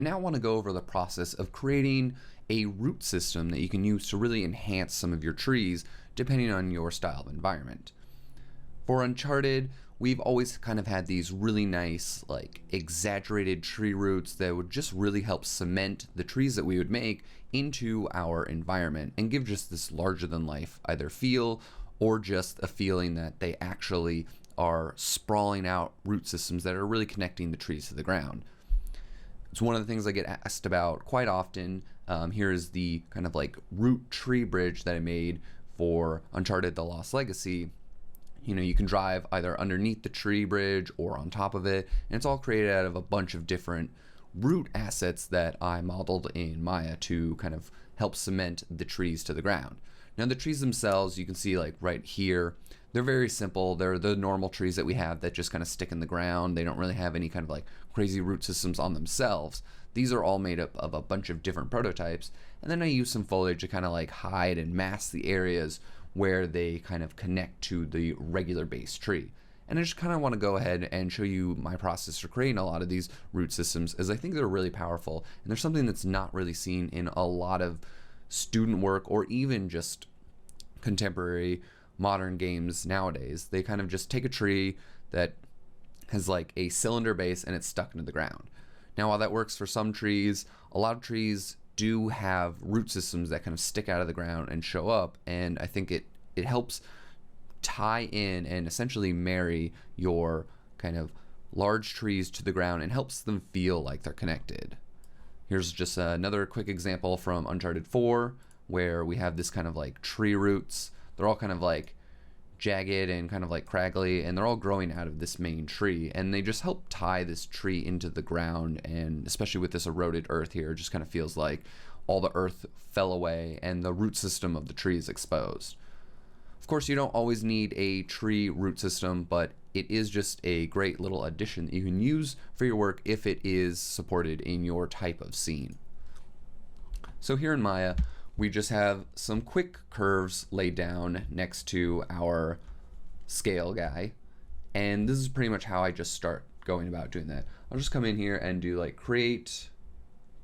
Now I want to go over the process of creating a root system that you can use to really enhance some of your trees depending on your style of environment. For Uncharted, we've always kind of had these really nice, like, exaggerated tree roots that would just really help cement the trees that we would make into our environment and give just this larger than life either feel or just a feeling that they actually are sprawling out root systems that are really connecting the trees to the ground. It's one of the things I get asked about quite often. Here is the kind of like root tree bridge that I made for Uncharted: The Lost Legacy. You know, you can drive either underneath the tree bridge or on top of it, and it's all created out of a bunch of different root assets that I modeled in Maya to kind of help cement the trees to the ground. Now the trees themselves, you can see like right here, they're very simple. They're the normal trees that we have that just kind of stick in the ground. They don't really have any kind of like crazy root systems on themselves. These are all made up of a bunch of different prototypes, and then I use some foliage to kind of like hide and mask the areas where they kind of connect to the regular base tree. And I just kind of want to go ahead and show you my process for creating a lot of these root systems, as I think they're really powerful, and they're something that's not really seen in a lot of student work or even just contemporary modern games nowadays. They kind of just take a tree that has like a cylinder base and it's stuck into the ground. Now while that works for some trees, a lot of trees do have root systems that kind of stick out of the ground and show up, and I think it helps tie in and essentially marry your kind of large trees to the ground and helps them feel like they're connected. Here's just another quick example from Uncharted 4 where we have this kind of like tree roots. They're all kind of like jagged and kind of like craggly, and they're all growing out of this main tree, and they just help tie this tree into the ground. And especially with this eroded earth here, it just kind of feels like all the earth fell away and the root system of the tree is exposed. Of course, you don't always need a tree root system, but it is just a great little addition that you can use for your work if it is supported in your type of scene. So here in Maya, we just have some quick curves laid down next to our scale guy, and this is pretty much how I just start going about doing that. I'll just come in here and do like create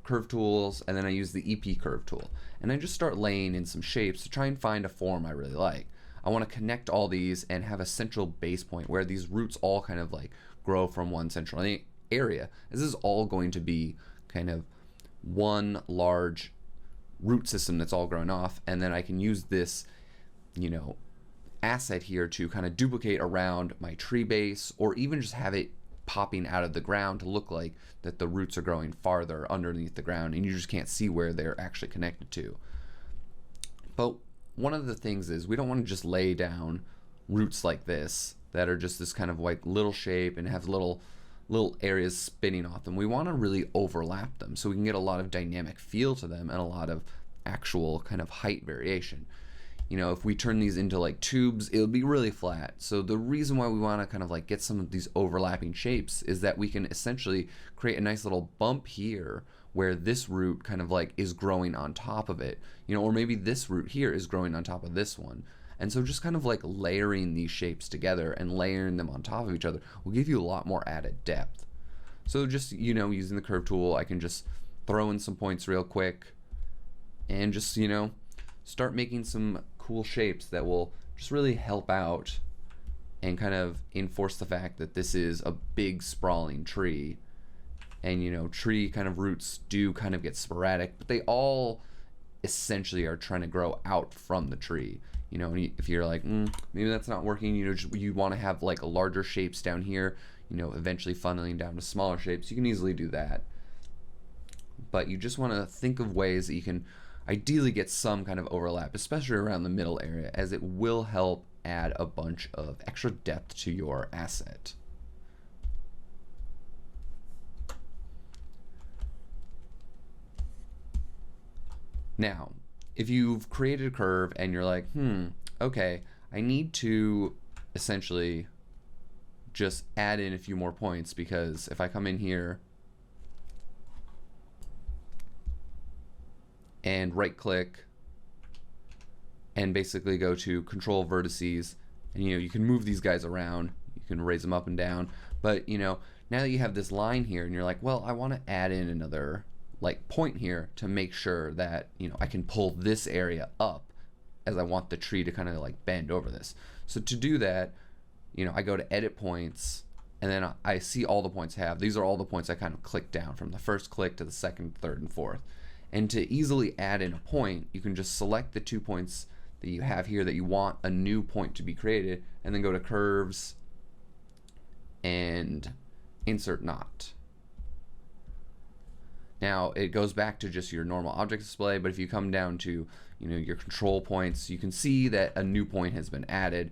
curve tools, and then I use the EP curve tool, and I just start laying in some shapes to try and find a form I really like. I want to connect all these and have a central base point where these roots all kind of like grow from one central area. This is all going to be kind of one large root system that's all grown off, and then I can use this, you know, asset here to kind of duplicate around my tree base, or even just have it popping out of the ground to look like that the roots are growing farther underneath the ground and you just can't see where they're actually connected to. But one of the things is we don't want to just lay down roots like this that are just this kind of like little shape and have little areas spinning off them. We want to really overlap them so we can get a lot of dynamic feel to them and a lot of actual kind of height variation. You know, if we turn these into like tubes, it'll be really flat. So the reason why we want to kind of like get some of these overlapping shapes is that we can essentially create a nice little bump here where this root kind of like is growing on top of it, you know, or maybe this root here is growing on top of this one. And so just kind of like layering these shapes together and layering them on top of each other will give you a lot more added depth. So just, you know, using the curve tool, I can just throw in some points real quick and just, you know, start making some cool shapes that will just really help out and kind of enforce the fact that this is a big sprawling tree. And, you know, tree kind of roots do kind of get sporadic, but they all essentially are trying to grow out from the tree. You know, if you're like, maybe that's not working, you know, you want to have like larger shapes down here, you know, eventually funneling down to smaller shapes, you can easily do that. But you just want to think of ways that you can ideally get some kind of overlap, especially around the middle area, as it will help add a bunch of extra depth to your asset. Now, if you've created a curve and you're like, okay, I need to essentially just add in a few more points, because if I come in here and right click and basically go to control vertices, and you know, you can move these guys around, you can raise them up and down, but you know, Now that you have this line here and you're like, well, I want to add in another like point here to make sure that, you know, I can pull this area up as I want the tree to kind of like bend over this. So to do that, you know, I go to edit points, and then I see all the points I have. These are all the points I kind of click down from the first click to the second, third, and fourth. And to easily add in a point, you can just select the 2 points that you have here that you want a new point to be created, and then go to curves and insert knot. Now it goes back to just your normal object display, but if you come down to, you know, your control points, you can see that a new point has been added,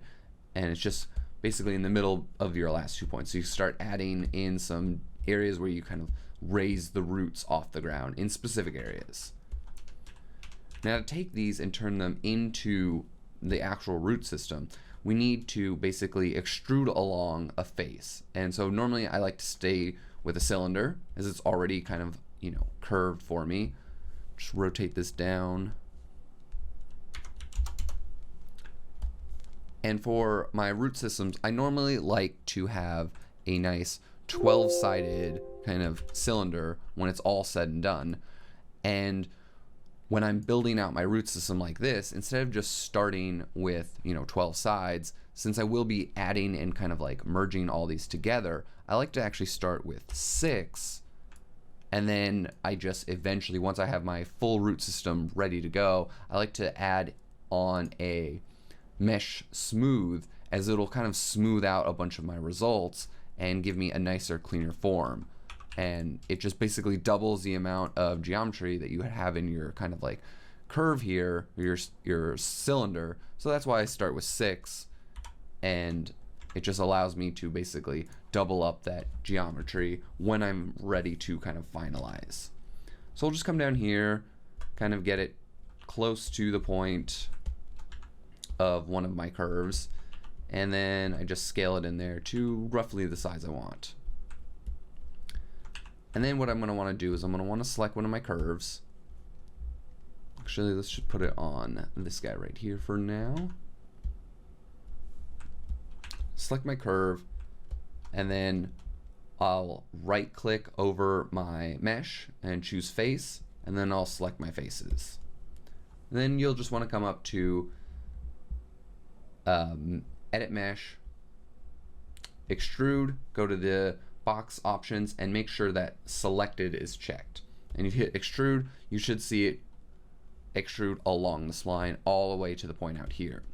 and it's just basically in the middle of your last 2 points. So you start adding in some areas where you kind of raise the roots off the ground in specific areas. Now to take these and turn them into the actual root system, we need to basically extrude along a face. And so normally I like to stay with a cylinder as it's already kind of, you know, curved for me. Just rotate this down. And for my root systems, I normally like to have a nice 12-sided kind of cylinder when it's all said and done. And when I'm building out my root system like this, instead of just starting with, you know, 12 sides, since I will be adding and kind of like merging all these together, I like to actually start with 6, and then I just eventually, once I have my full root system ready to go, I like to add on a mesh smooth, as it'll kind of smooth out a bunch of my results and give me a nicer, cleaner form. And it just basically doubles the amount of geometry that you have in your kind of like curve here, your cylinder. So that's why I start with 6, and it just allows me to basically double up that geometry when I'm ready to kind of finalize. So I'll just come down here, kind of get it close to the point of one of my curves, and then I just scale it in there to roughly the size I want. And then what I'm going to want to do is I'm going to want to select one of my curves. Actually, let's just put it on this guy right here for now. Select my curve, and then I'll right click over my mesh and choose face, and then I'll select my faces. And then you'll just want to come up to edit mesh, extrude, go to the box options, and make sure that selected is checked. And if you hit extrude, you should see it extrude along the spline all the way to the point out here.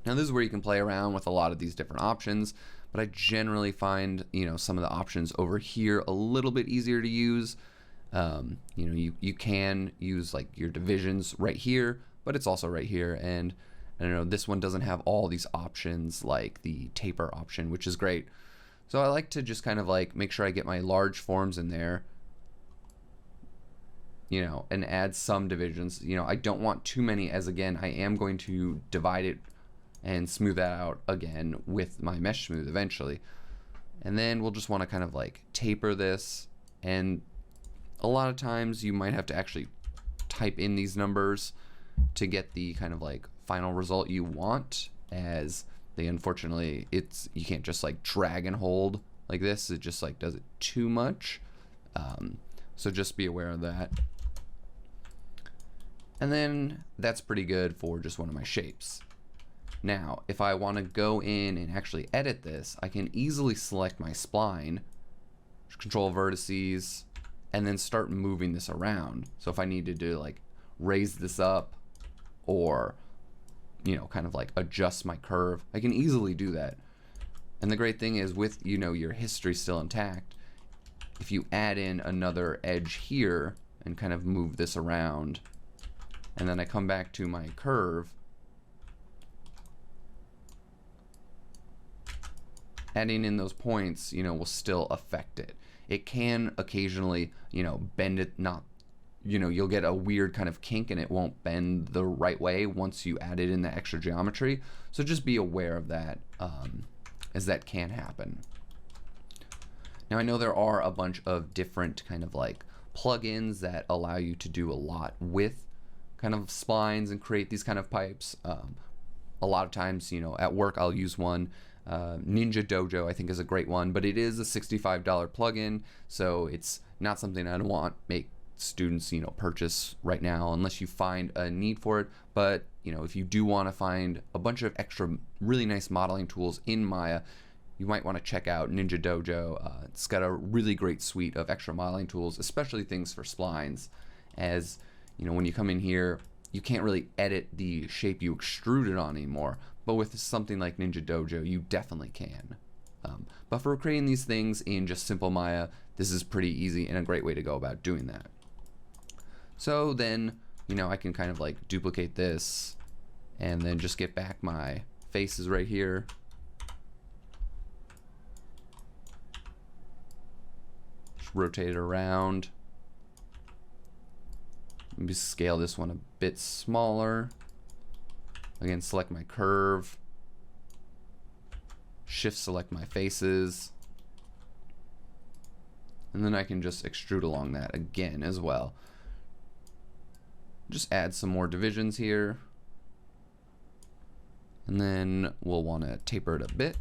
Now this is where you can play around with a lot of these different options, but I generally find, you know, some of the options over here a little bit easier to use. You know, you can use like your divisions right here, but it's also right here, and I don't know, this one doesn't have all these options like the taper option, which is great. So I like to just kind of like make sure I get my large forms in there, you know, and add some divisions. You know, I don't want too many, as again, I am going to divide it and smooth that out again with my mesh smooth eventually. And then we'll just want to kind of like taper this, and a lot of times you might have to actually type in these numbers to get the kind of like final result you want, as they unfortunately, you can't just like drag and hold like this. It just like does it too much. So just be aware of that. And then that's pretty good for just one of my shapes. Now, if I want to go in and actually edit this, I can easily select my spline, control vertices, and then start moving this around. So if I needed to like raise this up, or, you know, kind of like adjust my curve, I can easily do that. And the great thing is, with, you know, your history still intact, if you add in another edge here and kind of move this around, and then I come back to my curve, adding in those points, you know, will still affect it. It can occasionally, you know, bend it, not, you know, you'll get a weird kind of kink and it won't bend the right way once you added in the extra geometry. So just be aware of that, as that can happen. Now I know there are a bunch of different kind of like plugins that allow you to do a lot with kind of splines and create these kind of pipes. A lot of times, you know, at work I'll use one. Ninja Dojo, I think, is a great one, but it is a $65 plugin, so it's not something I'd want make students, purchase right now unless you find a need for it. But, if you do want to find a bunch of extra really nice modeling tools in Maya, you might want to check out Ninja Dojo. It's got a really great suite of extra modeling tools, especially things for splines. As when you come in here, you can't really edit the shape you extruded on anymore, but with something like Ninja Dojo, you definitely can. But for creating these things in just simple Maya, this is pretty easy and a great way to go about doing that. So then, I can kind of like duplicate this and then just get back my faces right here. Just rotate it around. Maybe scale this one a bit smaller. Again, select my curve. Shift select my faces. And then I can just extrude along that again as well. Just add some more divisions here. And then we'll want to taper it a bit.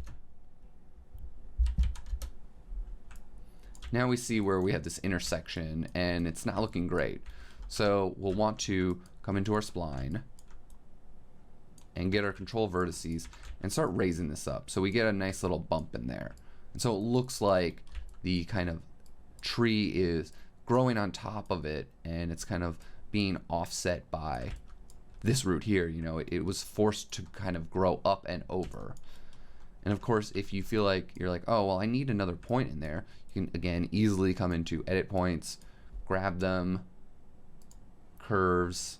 Now we see where we have this intersection and it's not looking great. So we'll want to come into our spline and get our control vertices and start raising this up so we get a nice little bump in there. And so it looks like the kind of tree is growing on top of it and it's kind of being offset by this root here. It was forced to kind of grow up and over. And of course, if you feel like you're like, oh, well, I need another point in there, you can again easily come into edit points, grab them, curves,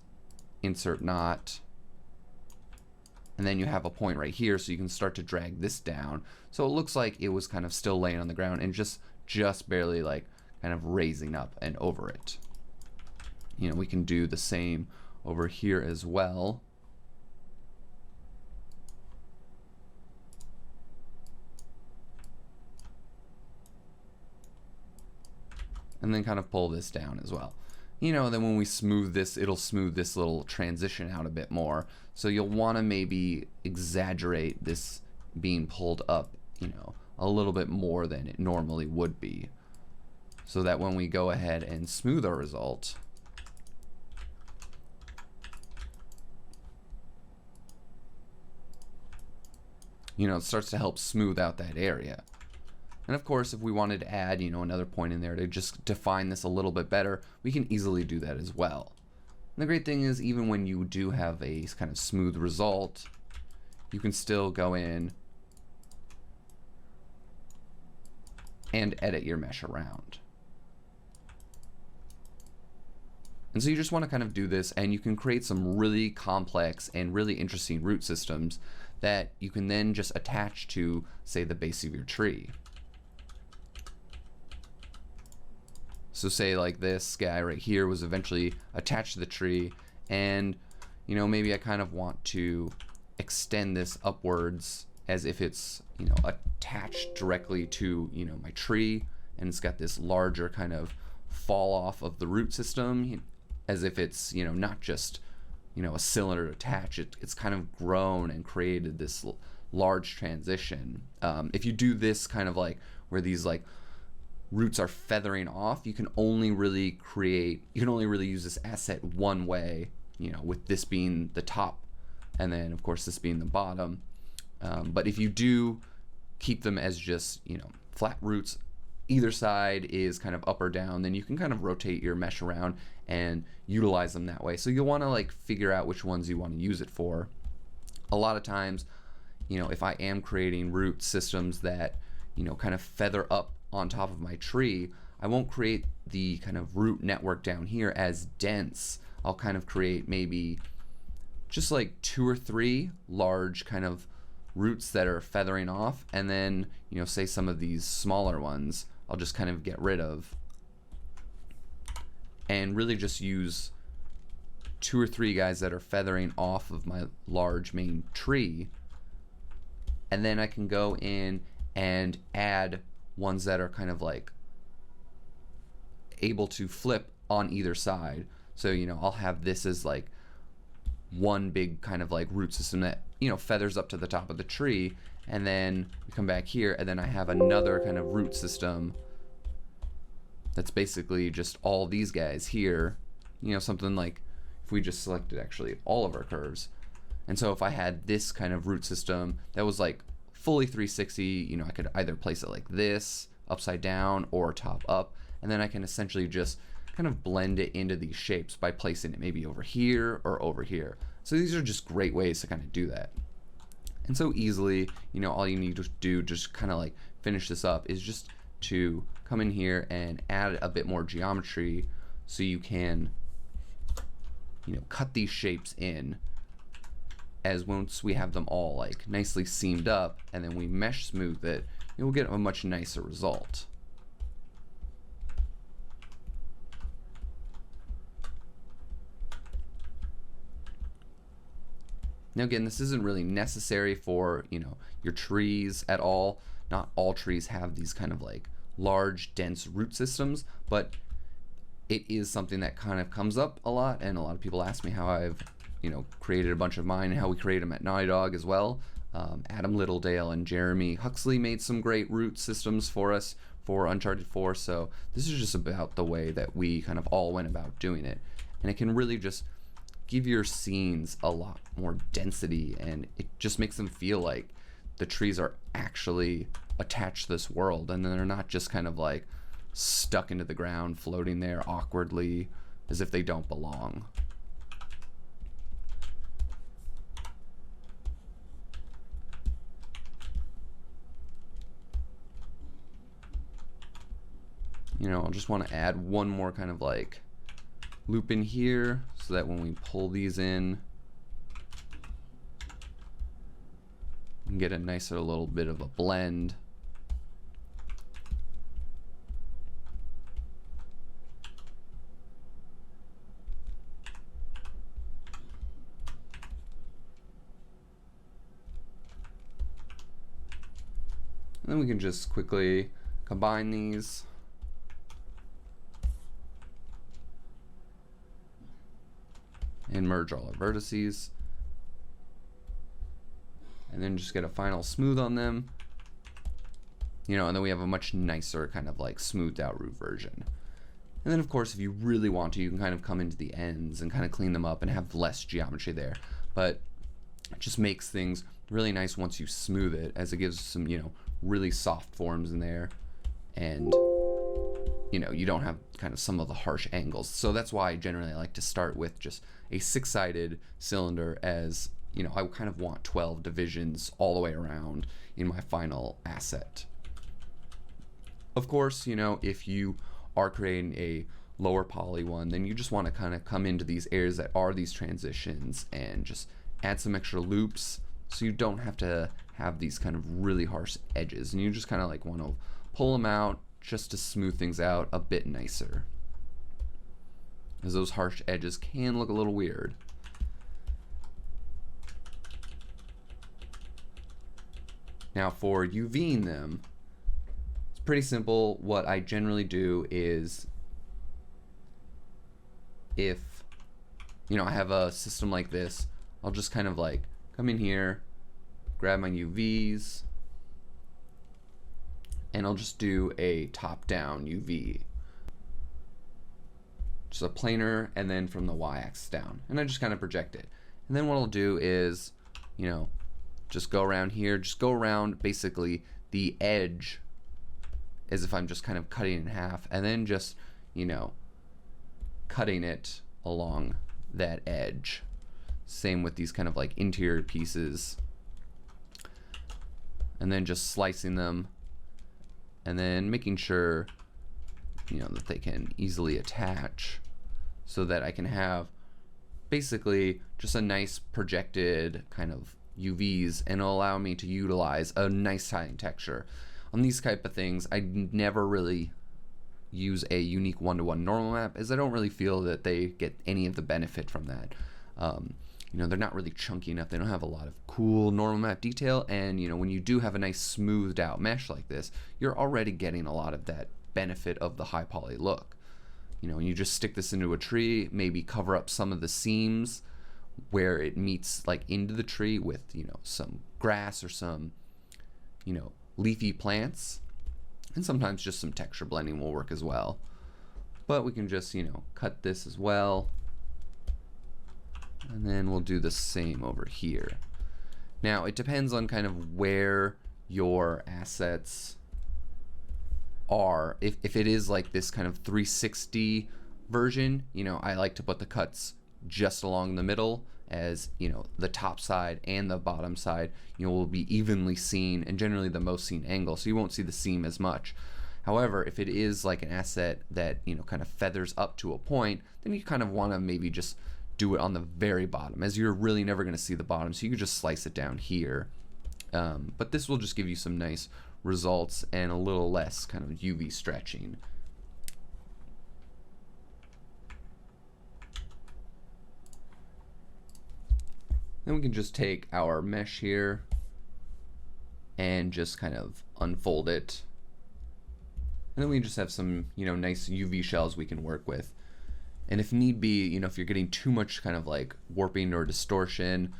insert knot, and then you have a point right here, so you can start to drag this down. So it looks like it was kind of still laying on the ground and just barely like kind of raising up and over it. We can do the same over here as well. And then kind of pull this down as well. Then when we smooth this, it'll smooth this little transition out a bit more. So you'll want to maybe exaggerate this being pulled up, a little bit more than it normally would be. So that when we go ahead and smooth our result, it starts to help smooth out that area. And of course, if we wanted to add, another point in there to just define this a little bit better, we can easily do that as well. And the great thing is, even when you do have a kind of smooth result, you can still go in and edit your mesh around. And so you just want to kind of do this, and you can create some really complex and really interesting root systems that you can then just attach to, say, the base of your tree. So say like this guy right here was eventually attached to the tree, and maybe I kind of want to extend this upwards as if it's attached directly to my tree, and it's got this larger kind of fall off of the root system, as if it's not just a cylinder attached. It's kind of grown and created this large transition. If you do this kind of like where these like roots are feathering off, you can only really use this asset one way, with this being the top and then of course this being the bottom. But if you do keep them as just flat roots, either side is kind of up or down, then you can kind of rotate your mesh around and utilize them that way. So you'll want to like figure out which ones you want to use it for. A lot of times, if I am creating root systems that kind of feather up on top of my tree, I won't create the kind of root network down here as dense. I'll kind of create maybe just like 2 or 3 large kind of roots that are feathering off, and then say some of these smaller ones I'll just kind of get rid of and really just use 2 or 3 guys that are feathering off of my large main tree, and then I can go in and add ones that are kind of like able to flip on either side. So I'll have this as like one big kind of like root system that feathers up to the top of the tree, and then we come back here, and then I have another kind of root system that's basically just all these guys here, something like if we just selected actually all of our curves. And so if I had this kind of root system that was like fully 360, I could either place it like this, upside down, or top up, and then I can essentially just kind of blend it into these shapes by placing it maybe over here or over here. So these are just great ways to kind of do that. And so easily, all you need to do, just kind of like finish this up, is just to come in here and add a bit more geometry so you can, cut these shapes in, as once we have them all like nicely seamed up and then we mesh smooth it, you'll get a much nicer result. Now again, this isn't really necessary for, your trees at all. Not all trees have these kind of like large, dense root systems, but it is something that kind of comes up a lot, and a lot of people ask me how I've, created a bunch of mine and how we create them at Naughty Dog as well. Adam Littledale and Jeremy Huxley made some great root systems for us for Uncharted 4, so this is just about the way that we kind of all went about doing it. And it can really just give your scenes a lot more density, and it just makes them feel like the trees are actually attached to this world, and they're not just kind of like stuck into the ground, floating there awkwardly as if they don't belong. I'll just want to add one more kind of like loop in here so that when we pull these in, we can get a nicer little bit of a blend. And then we can just quickly combine these. And merge all our vertices, and then just get a final smooth on them, and then we have a much nicer kind of like smoothed out root version. And then of course, if you really want to, you can kind of come into the ends and kind of clean them up and have less geometry there, but it just makes things really nice once you smooth it, as it gives some really soft forms in there, and you don't have kind of some of the harsh angles. So that's why I generally like to start with just a 6-sided cylinder, as I kind of want 12 divisions all the way around in my final asset. Of course, if you are creating a lower poly one, then you just want to kind of come into these areas that are these transitions and just add some extra loops so you don't have to have these kind of really harsh edges, and you just kind of like want to pull them out just to smooth things out a bit nicer, as those harsh edges can look a little weird. Now for UVing them, it's pretty simple. What I generally do is, if I have a system like this, I'll just kind of like come in here, grab my UVs, and I'll just do a top-down UV. Just a planar, and then from the y-axis down. And I just kind of project it. And then what I'll do is, just go around here, just go around basically the edge as if I'm just kind of cutting it in half, and then just, cutting it along that edge. Same with these kind of like interior pieces. And then just slicing them, and then making sure that they can easily attach, so that I can have basically just a nice projected kind of UVs, and it'll allow me to utilize a nice tiling texture. On these type of things, I never really use a unique one-to-one normal map, as I don't really feel that they get any of the benefit from that. They're not really chunky enough. They don't have a lot of cool normal map detail, and when you do have a nice smoothed out mesh like this, you're already getting a lot of that benefit of the high poly look. When you just stick this into a tree, maybe cover up some of the seams where it meets like into the tree with some grass or some leafy plants, and sometimes just some texture blending will work as well. But we can just, cut this as well. And then we'll do the same over here. Now, it depends on kind of where your assets are. If it is like this kind of 360 version, I like to put the cuts just along the middle, as the top side and the bottom side will be evenly seen, and generally the most seen angle, so you won't see the seam as much. However, if it is like an asset that kind of feathers up to a point, then you kind of want to maybe just do it on the very bottom, as you're really never going to see the bottom, so you can just slice it down here. But this will just give you some nice results and a little less kind of UV stretching. Then we can just take our mesh here and just kind of unfold it. And then we just have some, nice UV shells we can work with. And if need be, if you're getting too much kind of like warping or distortion,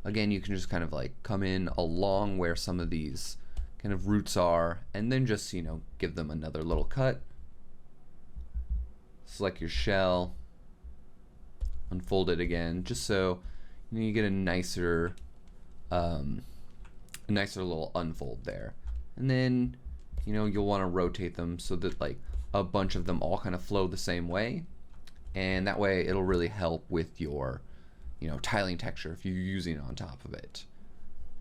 again, you can just kind of like come in along where some of these kind of roots are, and then just, give them another little cut. Select your shell, unfold it again, just so you get a nicer little unfold there. And then, you'll want to rotate them so that like a bunch of them all kind of flow the same way. And that way it'll really help with your, tiling texture if you're using it on top of it.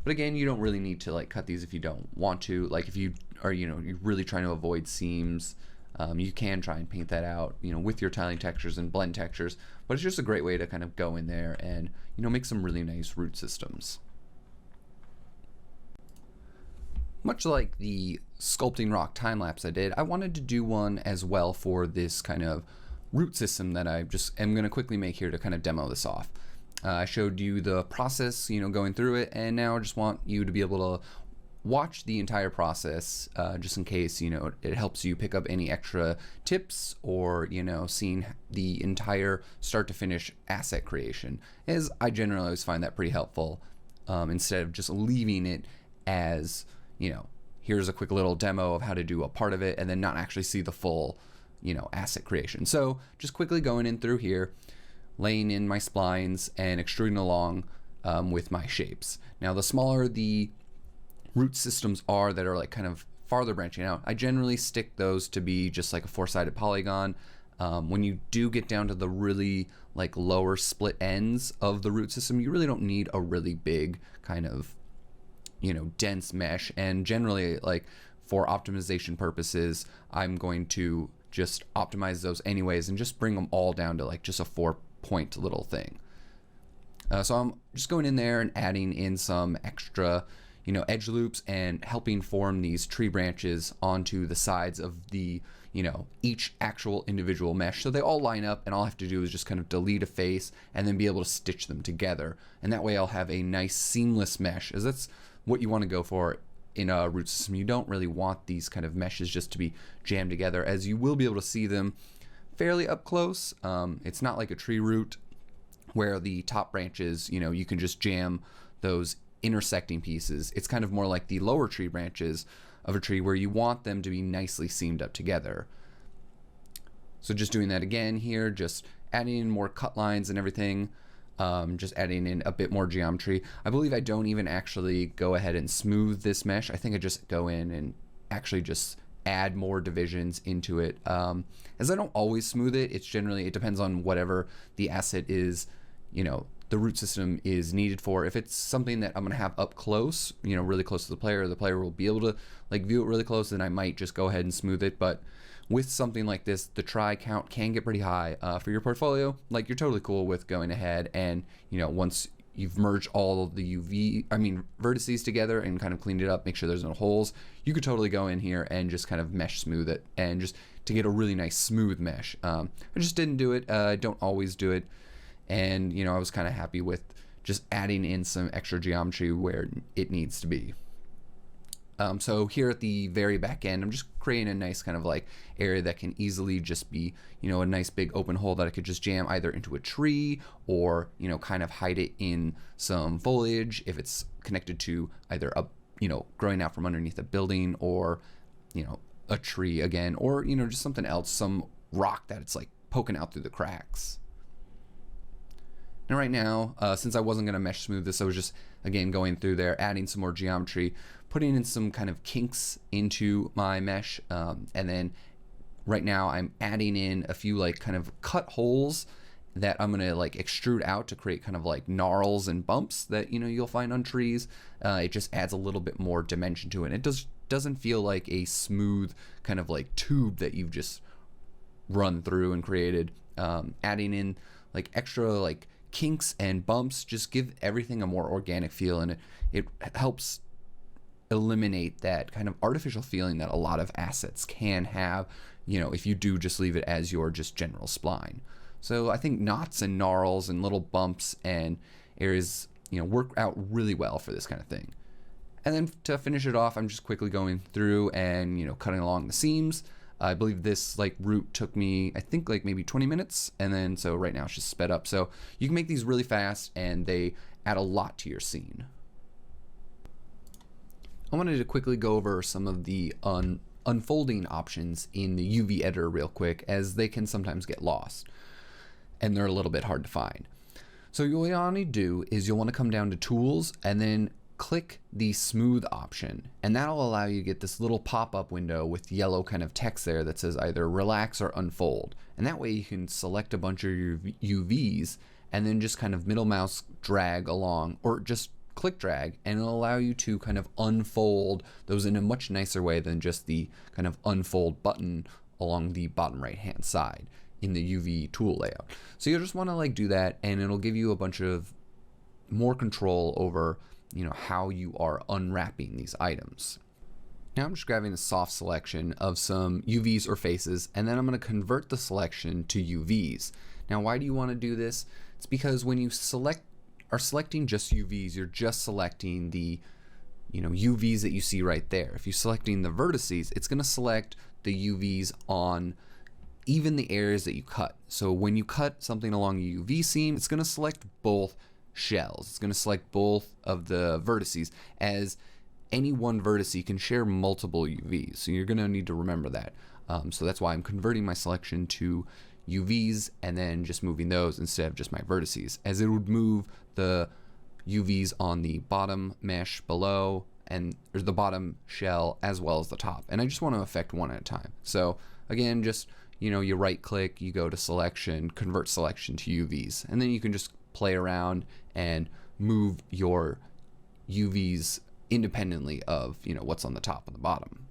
But again, you don't really need to like cut these if you don't want to. Like if you are, you're really trying to avoid seams, you can try and paint that out, with your tiling textures and blend textures. But it's just a great way to kind of go in there and, make some really nice root systems. Much like the sculpting rock time lapse I did, I wanted to do one as well for this kind of root system that I just am going to quickly make here to kind of demo this off. I showed you the process, going through it, and now I just want you to be able to watch the entire process, just in case, it helps you pick up any extra tips or, seeing the entire start to finish asset creation, as I generally always find that pretty helpful, instead of just leaving it as, here's a quick little demo of how to do a part of it and then not actually see the full, asset creation. So just quickly going in through here, laying in my splines and extruding along with my shapes. Now, the smaller the root systems are that are like kind of farther branching out, I generally stick those to be just like a 4-sided polygon. When you do get down to the really like lower split ends of the root system, you really don't need a really big kind of, dense mesh. And generally, like for optimization purposes, I'm going to just optimize those anyways and just bring them all down to like just a 4-point little thing. So I'm just going in there and adding in some extra edge loops and helping form these tree branches onto the sides of the, each actual individual mesh. So they all line up, and all I have to do is just kind of delete a face and then be able to stitch them together. And that way I'll have a nice seamless mesh, as that's what you want to go for in a root system. You don't really want these kind of meshes just to be jammed together, as you will be able to see them fairly up close. It's not like a tree root where the top branches, you can just jam those intersecting pieces. It's kind of more like the lower tree branches of a tree where you want them to be nicely seamed up together. So just doing that again here, just adding in more cut lines and everything, just adding in a bit more geometry. I believe I don't even actually go ahead and smooth this mesh. I think I just go in and actually just add more divisions into it. As I don't always smooth it, it depends on whatever the asset is, the root system is needed for. If it's something that I'm going to have up close, really close to the player will be able to like view it really close, then I might just go ahead and smooth it. But with something like this, the try count can get pretty high. For your portfolio, like you're totally cool with going ahead and, once you've merged all of the vertices together and kind of cleaned it up, make sure there's no holes, you could totally go in here and just kind of mesh smooth it, and just to get a really nice smooth mesh. I just didn't do it. I don't always do it. And, I was kind of happy with just adding in some extra geometry where it needs to be. So here at the very back end, I'm just creating a nice kind of like area that can easily just be, a nice big open hole that I could just jam either into a tree or, kind of hide it in some foliage if it's connected to either a, growing out from underneath a building, or, a tree again, or, just something else, some rock that it's like poking out through the cracks. Now right now, since I wasn't going to mesh smooth this, I was just, again, going through there, adding some more geometry, putting in some kind of kinks into my mesh, and then right now I'm adding in a few like kind of cut holes that I'm gonna like extrude out to create kind of like gnarls and bumps that you'll find on trees. It just adds a little bit more dimension to it. It doesn't feel like a smooth kind of like tube that you've just run through and created. Adding in like extra like kinks and bumps just give everything a more organic feel, and it helps eliminate that kind of artificial feeling that a lot of assets can have, if you do just leave it as your just general spline. So I think knots and gnarls and little bumps and areas, work out really well for this kind of thing. And then to finish it off, I'm just quickly going through and, cutting along the seams. I believe this like route took me, I think like maybe 20 minutes. And then, so right now it's just sped up. So you can make these really fast and they add a lot to your scene. I wanted to quickly go over some of the unfolding options in the UV editor real quick, as they can sometimes get lost and they're a little bit hard to find. So what you'll want to do is you'll want to come down to Tools and then click the Smooth option, and that'll allow you to get this little pop-up window with yellow kind of text there that says either Relax or Unfold. And that way you can select a bunch of your UVs and then just kind of middle mouse drag along, or just click drag, and it'll allow you to kind of unfold those in a much nicer way than just the kind of unfold button along the bottom right hand side in the UV tool layout. So you'll just want to like do that, and it'll give you a bunch of more control over how you are unwrapping these items. Now I'm just grabbing a soft selection of some UVs or faces, and then I'm going to convert the selection to UVs. Now why do you want to do this? It's because when you are selecting just UVs, you're just selecting the UVs that you see right there. If you're selecting the vertices, it's going to select the UVs on even the areas that you cut. So when you cut something along a UV seam, it's going to select both shells. It's going to select both of the vertices, as any one vertice can share multiple UVs. So you're going to need to remember that. So that's why I'm converting my selection to UVs and then just moving those instead of just my vertices, as it would move the UVs on the bottom mesh below and there's the bottom shell as well as the top. And I just want to affect one at a time. So again, just you right click, you go to selection, convert selection to UVs, and then you can just play around and move your UVs independently of what's on the top and the bottom.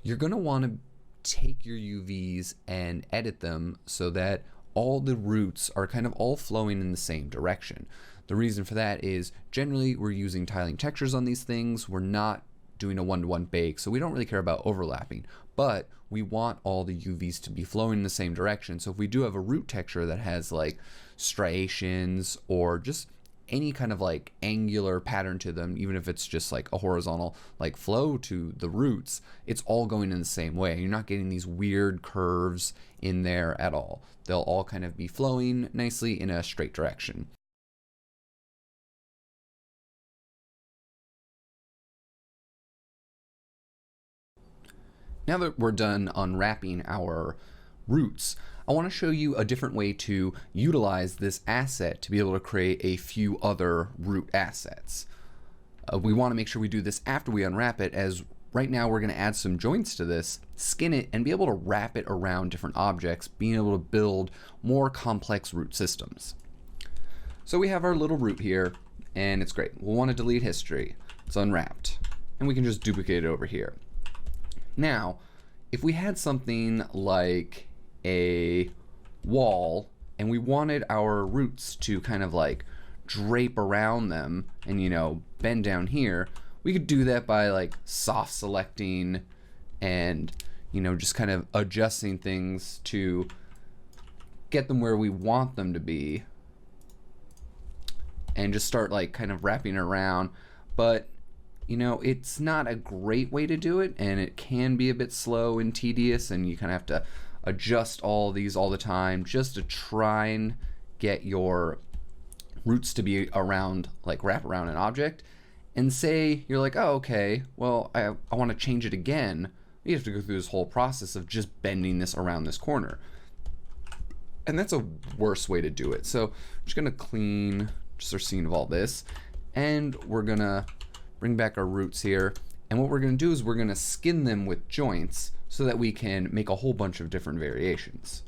You're going to want to take your UVs and edit them so that all the roots are kind of all flowing in the same direction. The reason for that is generally we're using tiling textures on these things. We're not doing a one-to-one bake, so we don't really care about overlapping, but we want all the UVs to be flowing in the same direction. So if we do have a root texture that has like striations or just any kind of like angular pattern to them, even if it's just like a horizontal like flow to the roots, it's all going in the same way. You're not getting these weird curves in there at all. They'll all kind of be flowing nicely in a straight direction. Now that we're done unwrapping our roots, I want to show you a different way to utilize this asset to be able to create a few other root assets. We want to make sure we do this after we unwrap it, as right now we're going to add some joints to this, skin it, and be able to wrap it around different objects, being able to build more complex root systems. So we have our little root here, and it's great. We'll want to delete history. It's unwrapped, and we can just duplicate it over here. Now, if we had something like a wall and we wanted our roots to kind of like drape around them and bend down here, we could do that by like soft selecting and just kind of adjusting things to get them where we want them to be and just start like kind of wrapping it around. But it's not a great way to do it, and it can be a bit slow and tedious, and you kind of have to adjust all these all the time just to try and get your roots to be around, like wrap around an object. And say you're like, oh, okay, well, I want to change it again. You have to go through this whole process of just bending this around this corner. And that's a worse way to do it. So I'm just gonna clean just our scene of all this, and we're gonna bring back our roots here. And what we're gonna do is we're gonna skin them with joints so that we can make a whole bunch of different variations.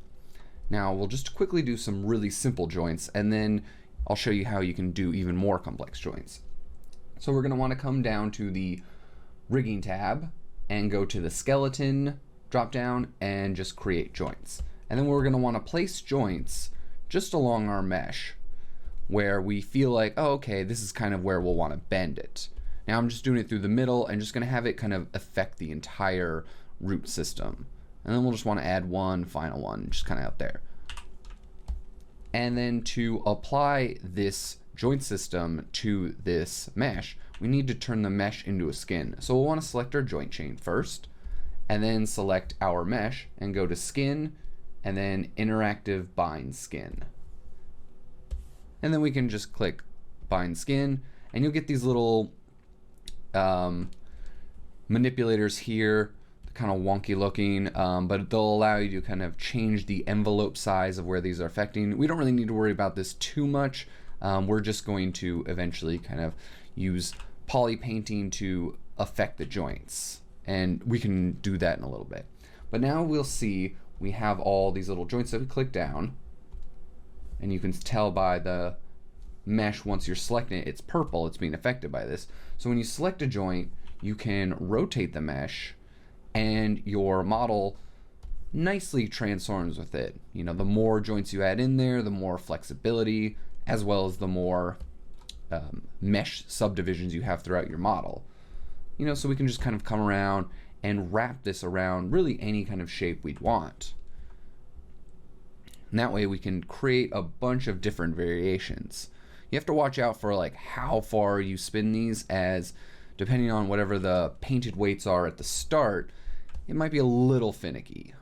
Now we'll just quickly do some really simple joints, and then I'll show you how you can do even more complex joints. So we're gonna wanna come down to the rigging tab and go to the skeleton drop down and just create joints. And then we're gonna wanna place joints just along our mesh where we feel like, oh, okay, this is kind of where we'll wanna bend it. Now I'm just doing it through the middle and just gonna have it kind of affect the entire root system. And then we'll just wanna add one final one, just kinda out there. And then to apply this joint system to this mesh, we need to turn the mesh into a skin. So we'll wanna select our joint chain first, and then select our mesh and go to skin, and then interactive bind skin. And then we can just click bind skin, and you'll get these little manipulators here, kind of wonky looking, but they'll allow you to kind of change the envelope size of where these are affecting. We don't really need to worry about this too much. We're just going to eventually kind of use poly painting to affect the joints, and we can do that in a little bit. But now we'll see we have all these little joints that we click down, and you can tell by the mesh once you're selecting it, it's purple, it's being affected by this. So when you select a joint, you can rotate the mesh, and your model nicely transforms with it. You know, the more joints you add in there, the more flexibility, as well as the more mesh subdivisions you have throughout your model. You know, so we can just kind of come around and wrap this around really any kind of shape we'd want. And that way we can create a bunch of different variations. You have to watch out for like how far you spin these, as depending on whatever the painted weights are at the start, it might be a little finicky.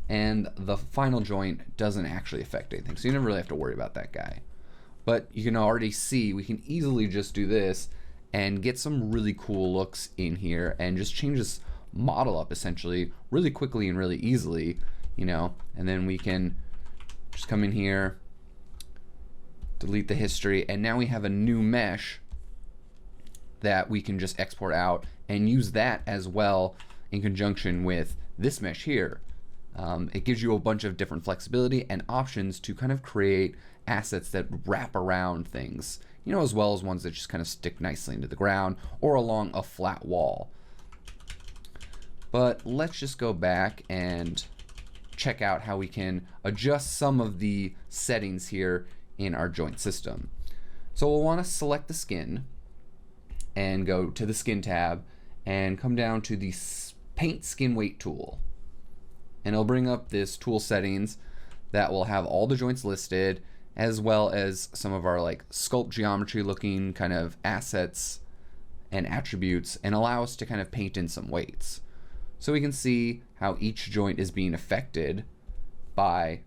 And the final joint doesn't actually affect anything, so you never really have to worry about that guy. But you can already see we can easily just do this and get some really cool looks in here and just change this model up essentially really quickly and really easily, you know. And then we can just come in here, delete the history, and now we have a new mesh that we can just export out and use that as well in conjunction with this mesh here. It gives you a bunch of different flexibility and options to kind of create assets that wrap around things, you know, as well as ones that just kind of stick nicely into the ground or along a flat wall. But let's just go back and check out how we can adjust some of the settings here in our joint system. So we'll want to select the skin and go to the skin tab and come down to the paint skin weight tool. And it'll bring up this tool settings that will have all the joints listed, as well as some of our like sculpt geometry looking kind of assets and attributes, and allow us to kind of paint in some weights. So we can see how each joint is being affected by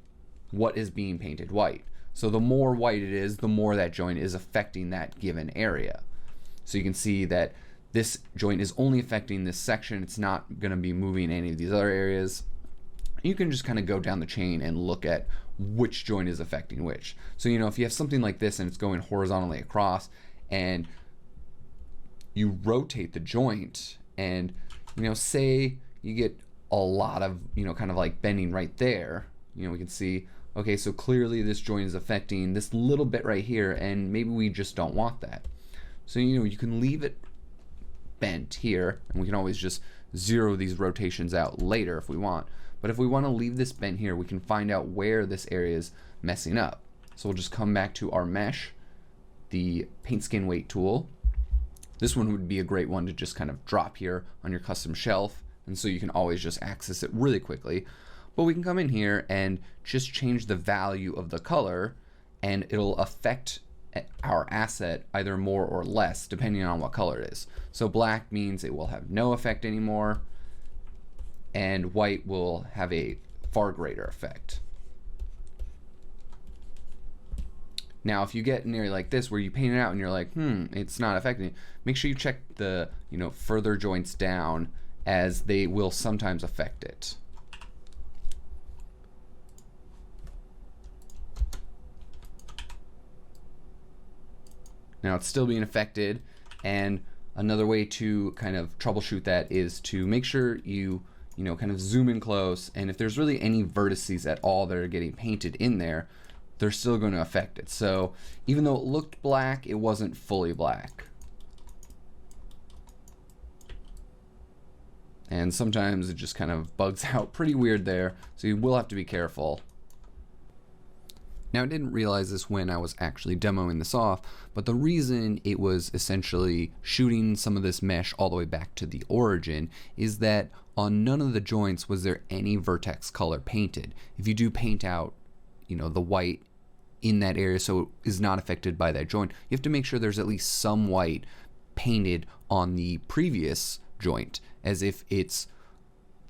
what is being painted white. So the more white it is, the more that joint is affecting that given area. So you can see that this joint is only affecting this section. It's not going to be moving any of these other areas. You can just kind of go down the chain and look at which joint is affecting which. So, you know, if you have something like this and it's going horizontally across and you rotate the joint and, you know, say you get a lot of, you know, kind of like bending right there, you know, we can see, okay, so clearly this joint is affecting this little bit right here, and maybe we just don't want that. So, you know, you can leave it bent here, and we can always just zero these rotations out later if we want. But if we want to leave this bent here, we can find out where this area is messing up. So we'll just come back to our mesh, the paint skin weight tool. This one would be a great one to just kind of drop here on your custom shelf, and so you can always just access it really quickly. But we can come in here and just change the value of the color, and it'll affect our asset either more or less depending on what color it is. So black means it will have no effect anymore, and white will have a far greater effect. Now, if you get an area like this where you paint it out and you're like, it's not affecting it, make sure you check the, further joints down, as they will sometimes affect it. Now it's still being affected, and another way to kind of troubleshoot that is to make sure you kind of zoom in close, and if there's really any vertices at all that are getting painted in there, they're still going to affect it. So even though it looked black, it wasn't fully black. And sometimes it just kind of bugs out pretty weird there, so you will have to be careful. Now, I didn't realize this when I was actually demoing this off, but the reason it was essentially shooting some of this mesh all the way back to the origin is that on none of the joints was there any vertex color painted. If you do paint out, the white in that area so it is not affected by that joint, you have to make sure there's at least some white painted on the previous joint. As if it's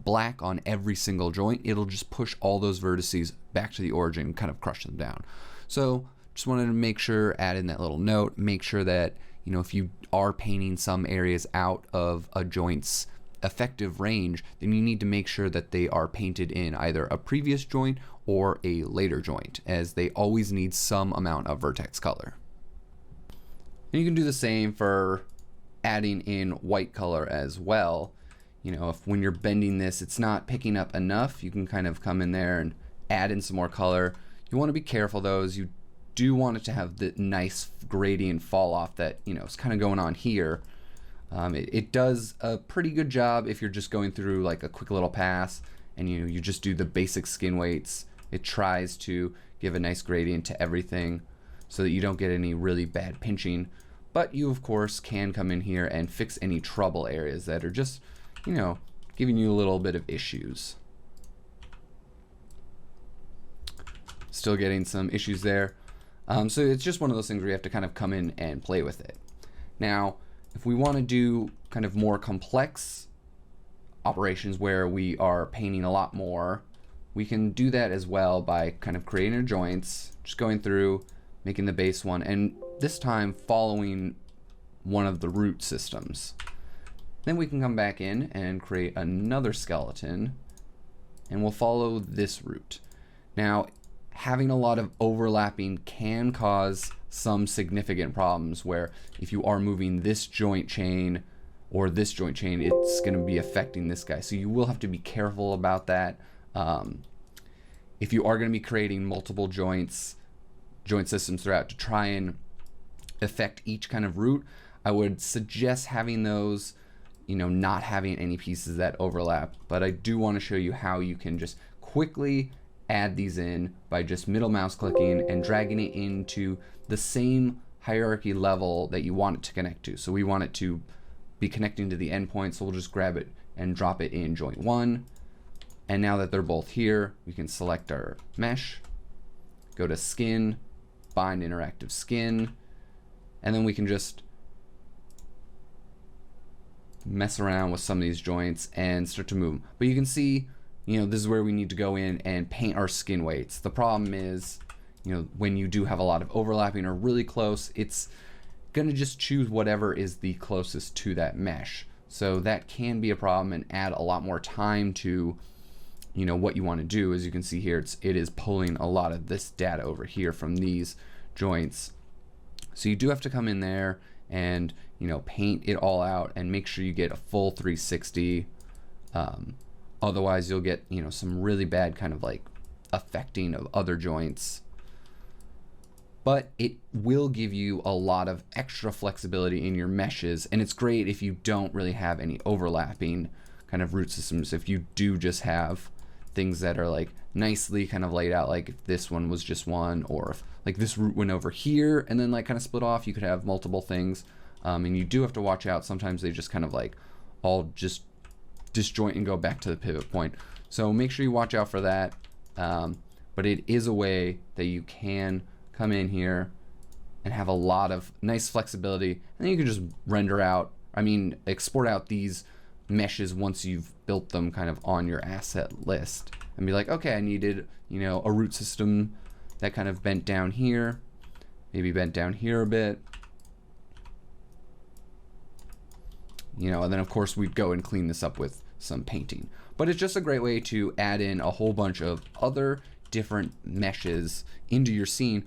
black on every single joint, it'll just push all those vertices back to the origin and kind of crush them down. So just wanted to make sure, add in that little note, make sure that, if you are painting some areas out of a joint's effective range, then you need to make sure that they are painted in either a previous joint or a later joint, as they always need some amount of vertex color. And you can do the same for adding in white color as well. If when you're bending this, it's not picking up enough, you can kind of come in there and add in some more color. You want to be careful though, as you do want it to have the nice gradient fall off that, is kind of going on here. It does a pretty good job if you're just going through like a quick little pass and you just do the basic skin weights. It tries to give a nice gradient to everything so that you don't get any really bad pinching. But you, of course, can come in here and fix any trouble areas that are just, giving you a little bit of issues. Still getting some issues there. So it's just one of those things where you have to kind of come in and play with it. Now, if we want to do kind of more complex operations where we are painting a lot more, we can do that as well by kind of creating our joints, just going through, making the base one, and this time following one of the root systems. Then we can come back in and create another skeleton, and we'll follow this root. Now, having a lot of overlapping can cause some significant problems where if you are moving this joint chain or this joint chain, it's going to be affecting this guy. So you will have to be careful about that. If you are going to be creating multiple joint systems throughout to try and affect each kind of root, I would suggest having those, not having any pieces that overlap. But I do want to show you how you can just quickly add these in by just middle mouse clicking and dragging it into the same hierarchy level that you want it to connect to. So we want it to be connecting to the endpoint, so we'll just grab it and drop it in joint 1. And now that they're both here, we can select our mesh, go to skin, bind interactive skin, and then we can just mess around with some of these joints and start to move them. But you can see, this is where we need to go in and paint our skin weights. The problem is, when you do have a lot of overlapping or really close, it's gonna just choose whatever is the closest to that mesh. So that can be a problem and add a lot more time to, what you want to do. As you can see here, it is pulling a lot of this data over here from these joints. So you do have to come in there and paint it all out and make sure you get a full 360. Otherwise you'll get some really bad kind of like affecting of other joints. But it will give you a lot of extra flexibility in your meshes, and it's great if you don't really have any overlapping kind of root systems. If you do just have things that are like nicely kind of laid out, like if this one was just one, or if like this root went over here and then like kind of split off, you could have multiple things. And you do have to watch out. Sometimes they just kind of like all just disjoint and go back to the pivot point. So make sure you watch out for that. But it is a way that you can come in here and have a lot of nice flexibility, and then you can just export out these meshes once you've built them kind of on your asset list and be like, okay, I needed, a root system that kind of bent down here. maybe bent down here a bit. You know, and then of course we'd go and clean this up with some painting. But it's just a great way to add in a whole bunch of other different meshes into your scene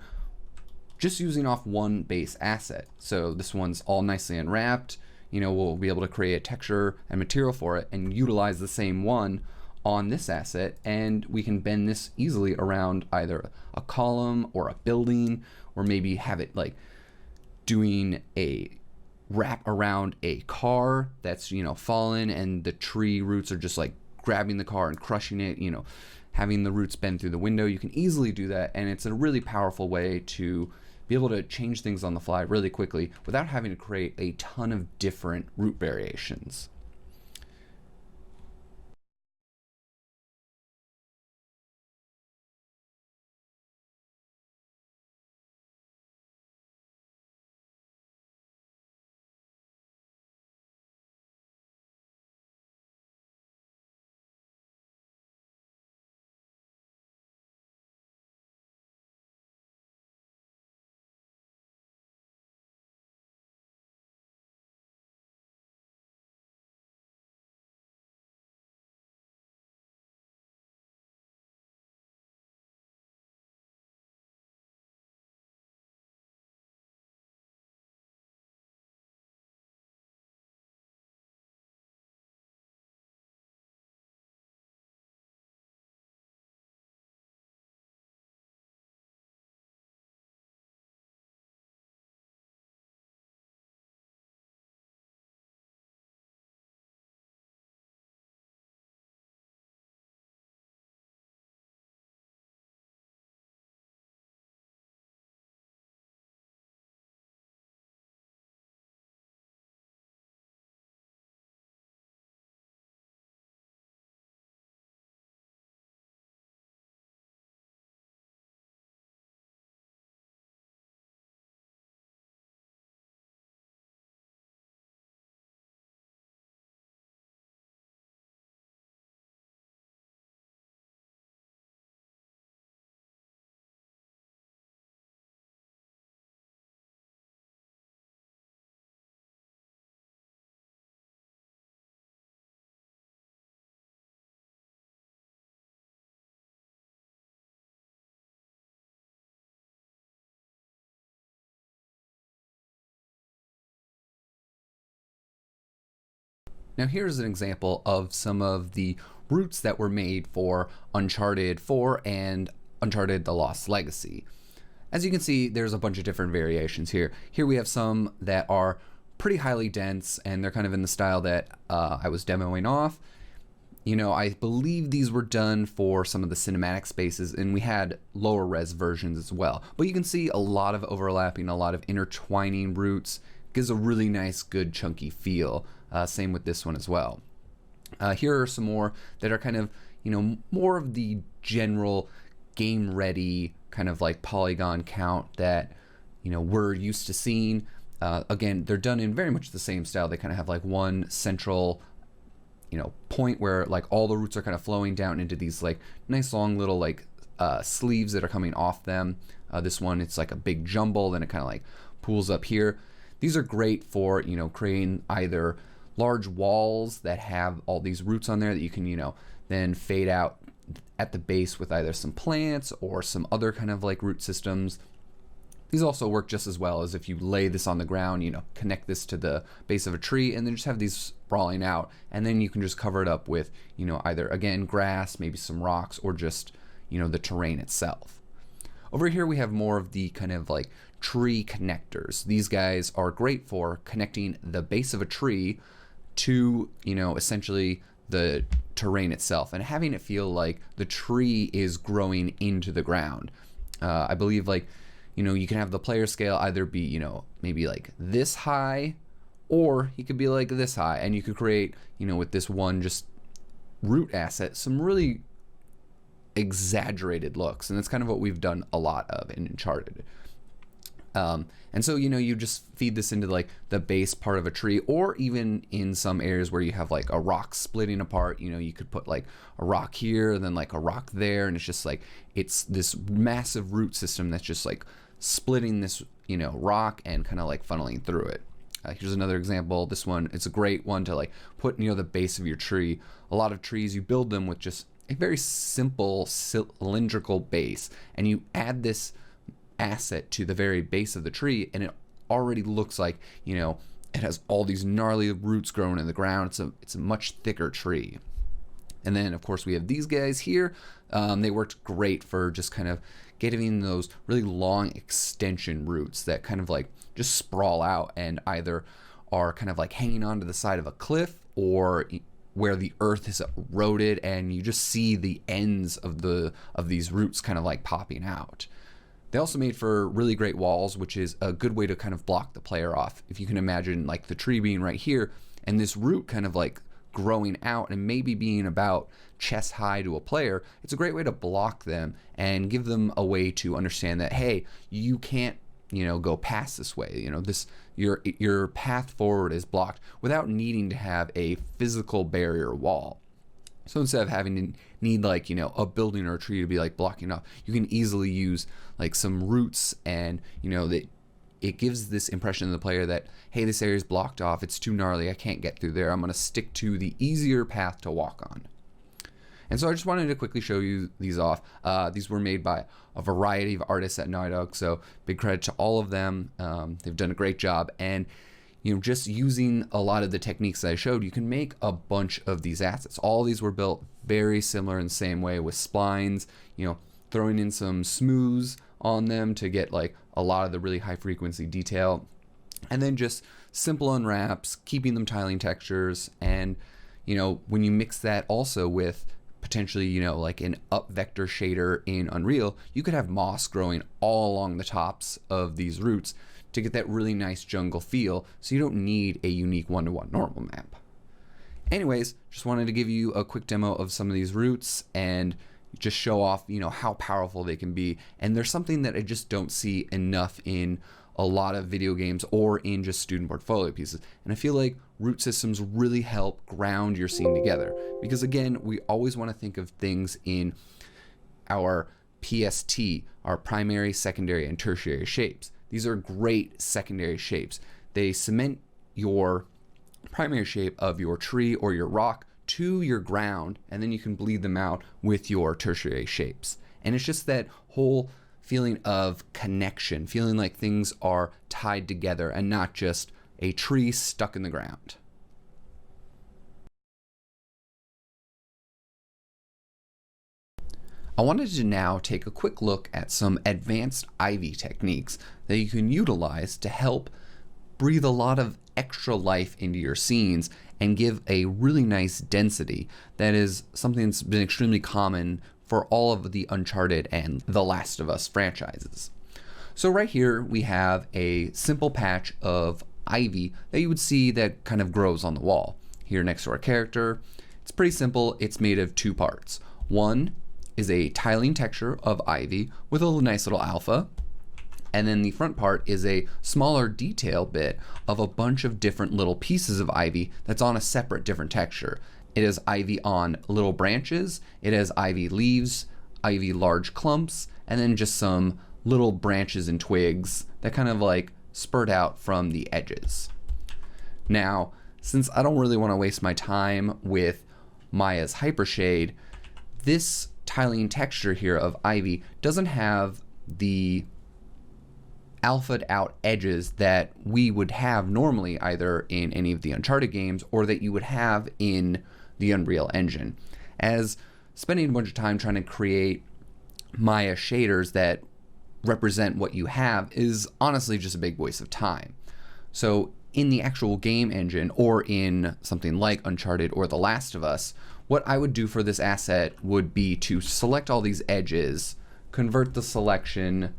just using off one base asset. So this one's all nicely unwrapped. You know, we'll be able to create a texture and material for it and utilize the same one on this asset, and we can bend this easily around either a column or a building, or maybe have it like doing a wrap around a car that's, you know, fallen and the tree roots are just like grabbing the car and crushing it, you know, having the roots bend through the window. You can easily do that, and it's a really powerful way to be able to change things on the fly really quickly without having to create a ton of different root variations. Now here's an example of some of the roots that were made for Uncharted 4 and Uncharted: The Lost Legacy. As you can see, there's a bunch of different variations here. Here we have some that are pretty highly dense, and they're kind of in the style that I was demoing off. You know, I believe these were done for some of the cinematic spaces, and we had lower res versions as well. But you can see a lot of overlapping, a lot of intertwining roots. Gives a really nice, good, chunky feel. Same with this one as well. Here are some more that are kind of, you know, more of the general game ready kind of like polygon count that, you know, we're used to seeing. Again, they're done in very much the same style. They kind of have like one central, you know, point where like all the roots are kind of flowing down into these like nice long little like sleeves that are coming off them. This one, it's like a big jumble, then it kind of like pools up here. These are great for, you know, creating either large walls that have all these roots on there that you can, you know, then fade out at the base with either some plants or some other kind of like root systems. These also work just as well as if you lay this on the ground, you know, connect this to the base of a tree and then just have these sprawling out, and then you can just cover it up with, you know, either again grass, maybe some rocks, or just, you know, the terrain itself. Over here we have more of the kind of like tree connectors. These guys are great for connecting the base of a tree to, you know, essentially the terrain itself and having it feel like the tree is growing into the ground. I believe, like, you know, you can have the player scale either be, you know, maybe like this high, or he could be like this high, and you could create, you know, with this one just root asset, some really exaggerated looks. And that's kind of what we've done a lot of in Uncharted. And so, you know, you just feed this into like the base part of a tree, or even in some areas where you have like a rock splitting apart, you know, you could put like a rock here and then like a rock there, and it's just like, it's this massive root system that's just like splitting this, rock and kind of like funneling through it. Here's another example. This one, it's a great one to like put near the base of your tree. A lot of trees, you build them with just a very simple cylindrical base, and you add this asset to the very base of the tree, and it already looks like, it has all these gnarly roots growing in the ground. It's a much thicker tree. And then of course we have these guys here. They worked great for just kind of getting those really long extension roots that kind of like just sprawl out and either are kind of like hanging onto the side of a cliff, or where the earth is eroded and you just see the ends of these roots kind of like popping out. They also made for really great walls, which is a good way to kind of block the player off. If you can imagine like the tree being right here and this root kind of like growing out and maybe being about chest high to a player, it's a great way to block them and give them a way to understand that, hey, you can't, go past this way. Your path forward is blocked without needing to have a physical barrier wall. So instead of having to need like, a building or a tree to be like blocking off, you can easily use like some roots, and that it gives this impression to the player that, hey, this area is blocked off, it's too gnarly, I can't get through there, I'm going to stick to the easier path to walk on. And so I just wanted to quickly show you these off. These were made by a variety of artists at Naughty Dog, so big credit to all of them. They've done a great job, and just using a lot of the techniques that I showed, you can make a bunch of these assets. All these were built very similar in the same way, with splines, throwing in some smooths on them to get like a lot of the really high frequency detail, and then just simple unwraps, keeping them tiling textures. And when you mix that also with potentially like an up vector shader in Unreal, you could have moss growing all along the tops of these roots to get that really nice jungle feel, so you don't need a unique one-to-one normal map. Anyways, just wanted to give you a quick demo of some of these roots and just show off, how powerful they can be. And there's something that I just don't see enough in a lot of video games or in just student portfolio pieces. And I feel like root systems really help ground your scene together, because again, we always want to think of things in our PST, our primary, secondary, and tertiary shapes. These are great secondary shapes. They cement your primary shape of your tree or your rock to your ground, and then you can bleed them out with your tertiary shapes. And it's just that whole feeling of connection, feeling like things are tied together and not just a tree stuck in the ground. I wanted to now take a quick look at some advanced ivy techniques that you can utilize to help breathe a lot of extra life into your scenes and give a really nice density that is something that's been extremely common for all of the Uncharted and The Last of Us franchises. So right here we have a simple patch of ivy that you would see that kind of grows on the wall. Here next to our character, it's pretty simple. It's made of two parts. One is a tiling texture of ivy with a nice little alpha, and then the front part is a smaller detail bit of a bunch of different little pieces of ivy that's on a separate different texture. It has ivy on little branches, it has ivy leaves, ivy large clumps, and then just some little branches and twigs that kind of like spurt out from the edges. Now, since I don't really want to waste my time with Maya's hypershade, this tiling texture here of ivy doesn't have the alpha'd out edges that we would have normally either in any of the Uncharted games or that you would have in the Unreal Engine. As spending a bunch of time trying to create Maya shaders that represent what you have is honestly just a big waste of time. So in the actual game engine or in something like Uncharted or The Last of Us, what I would do for this asset would be to select all these edges, convert the selection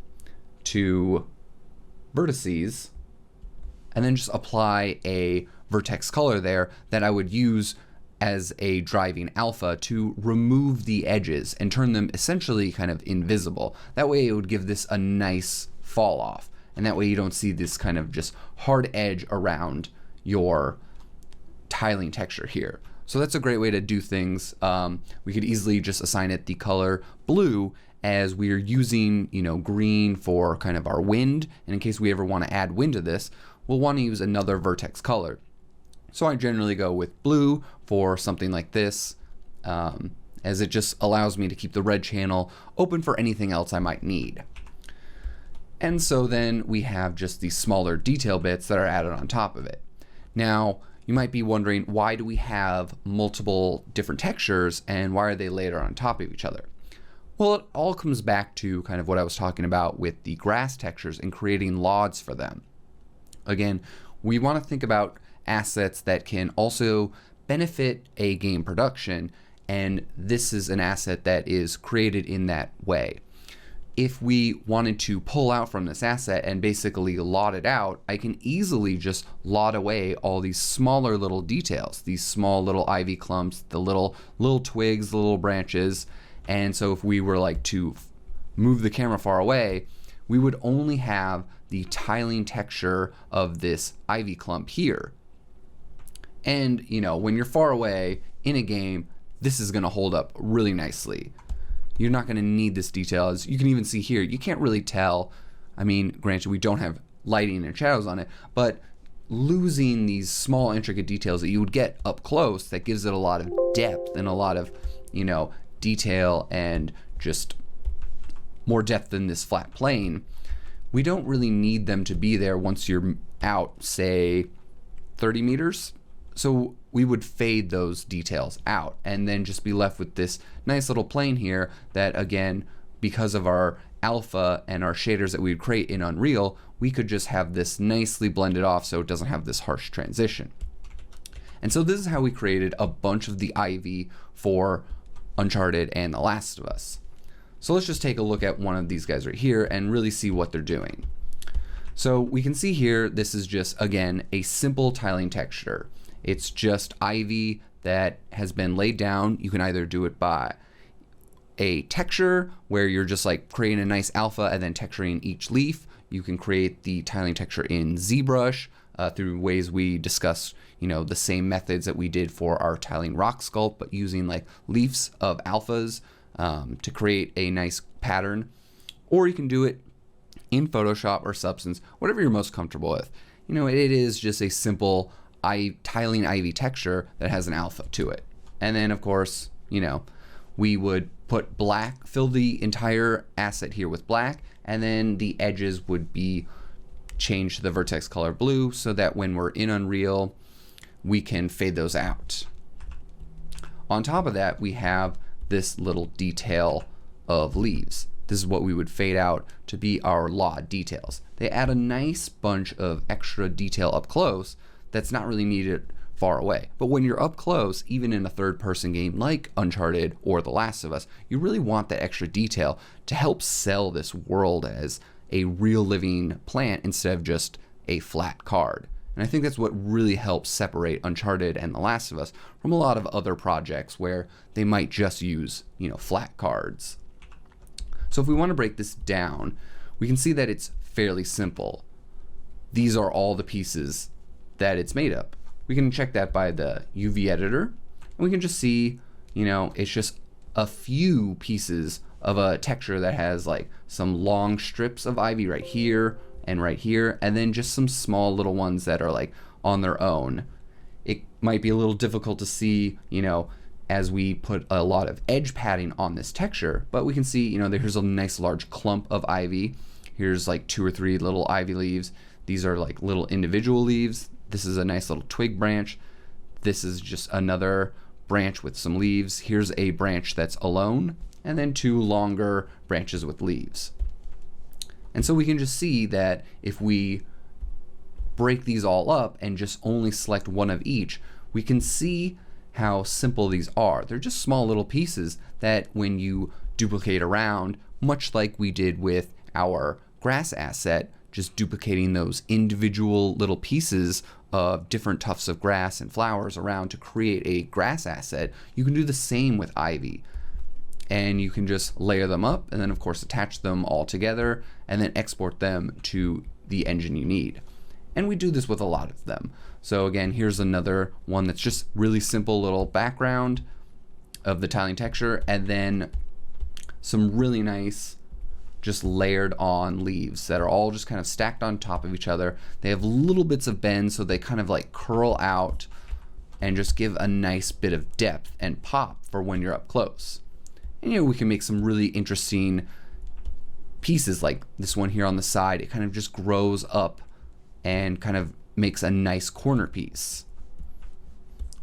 to vertices, and then just apply a vertex color there that I would use as a driving alpha to remove the edges and turn them essentially kind of invisible. That way it would give this a nice fall off, and that way you don't see this kind of just hard edge around your tiling texture here. So that's a great way to do things. We could easily just assign it the color blue as we are using, green for kind of our wind. And in case we ever want to add wind to this, we'll want to use another vertex color. So I generally go with blue for something like this, as it just allows me to keep the red channel open for anything else I might need. And so then we have just these smaller detail bits that are added on top of it. Now, you might be wondering, why do we have multiple different textures and why are they layered on top of each other? Well, it all comes back to kind of what I was talking about with the grass textures and creating LODs for them. Again, we want to think about assets that can also benefit a game production, and this is an asset that is created in that way. If we wanted to pull out from this asset and basically LOD it out, I can easily just LOD away all these smaller little details, these small little ivy clumps, the little twigs, the little branches. And so if we were like to move the camera far away, we would only have the tiling texture of this ivy clump here. And when you're far away in a game, this is going to hold up really nicely. You're not going to need this detail. As you can even see here, you can't really tell. I mean, granted, we don't have lighting and shadows on it, but losing these small intricate details that you would get up close, that gives it a lot of depth and a lot of, detail and just more depth than this flat plane. We don't really need them to be there once you're out, say, 30 meters. So we would fade those details out and then just be left with this nice little plane here that, again, because of our alpha and our shaders that we would create in Unreal, we could just have this nicely blended off so it doesn't have this harsh transition. And so this is how we created a bunch of the ivy for Uncharted and The Last of Us. So let's just take a look at one of these guys right here and really see what they're doing. So we can see here, this is just, again, a simple tiling texture. It's just ivy that has been laid down. You can either do it by a texture where you're just like creating a nice alpha and then texturing each leaf. You can create the tiling texture in ZBrush through ways we discussed, the same methods that we did for our tiling rock sculpt, but using like leaves of alphas to create a nice pattern. Or you can do it in Photoshop or Substance, whatever you're most comfortable with. It is just a simple tiling ivy texture that has an alpha to it. And then of course, we would put black, fill the entire asset here with black, and then the edges would be changed to the vertex color blue so that when we're in Unreal, we can fade those out. On top of that, we have this little detail of leaves. This is what we would fade out to be our LOD details. They add a nice bunch of extra detail up close that's not really needed far away. But when you're up close, even in a third-person game like Uncharted or The Last of Us, you really want that extra detail to help sell this world as a real living plant instead of just a flat card. And I think that's what really helps separate Uncharted and The Last of Us from a lot of other projects where they might just use, flat cards. So if we want to break this down, we can see that it's fairly simple. These are all the pieces that it's made up. We can check that by the UV editor, and we can just see, it's just a few pieces of a texture that has like some long strips of ivy right here, and then just some small little ones that are like on their own. It might be a little difficult to see, as we put a lot of edge padding on this texture, but we can see, there's a nice large clump of ivy. Here's like 2 or 3 little ivy leaves. These are like little individual leaves. This is a nice little twig branch. This is just another branch with some leaves. Here's a branch that's alone, and then 2 longer branches with leaves. And so we can just see that if we break these all up and just only select one of each, we can see how simple these are. They're just small little pieces that when you duplicate around, much like we did with our grass asset, just duplicating those individual little pieces of different tufts of grass and flowers around to create a grass asset, you can do the same with ivy. And you can just layer them up and then of course attach them all together and then export them to the engine you need. And we do this with a lot of them. So again, here's another one that's just really simple little background of the tiling texture, and then some really nice just layered on leaves that are all just kind of stacked on top of each other. They have little bits of bend, so they kind of like curl out and just give a nice bit of depth and pop for when you're up close. And we can make some really interesting pieces like this one here on the side. It kind of just grows up and kind of makes a nice corner piece.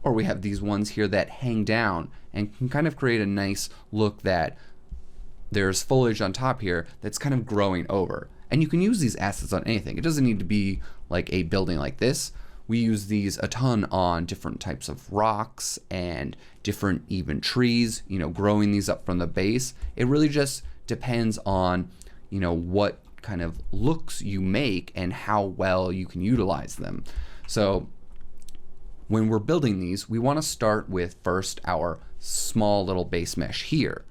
Or we have these ones here that hang down and can kind of create a nice look that there's foliage on top here that's kind of growing over. And you can use these assets on anything. It doesn't need to be like a building like this. We use these a ton on different types of rocks and different even trees, growing these up from the base. It really just depends on, what kind of looks you make and how well you can utilize them. So when we're building these, we want to start with first our small little base mesh here,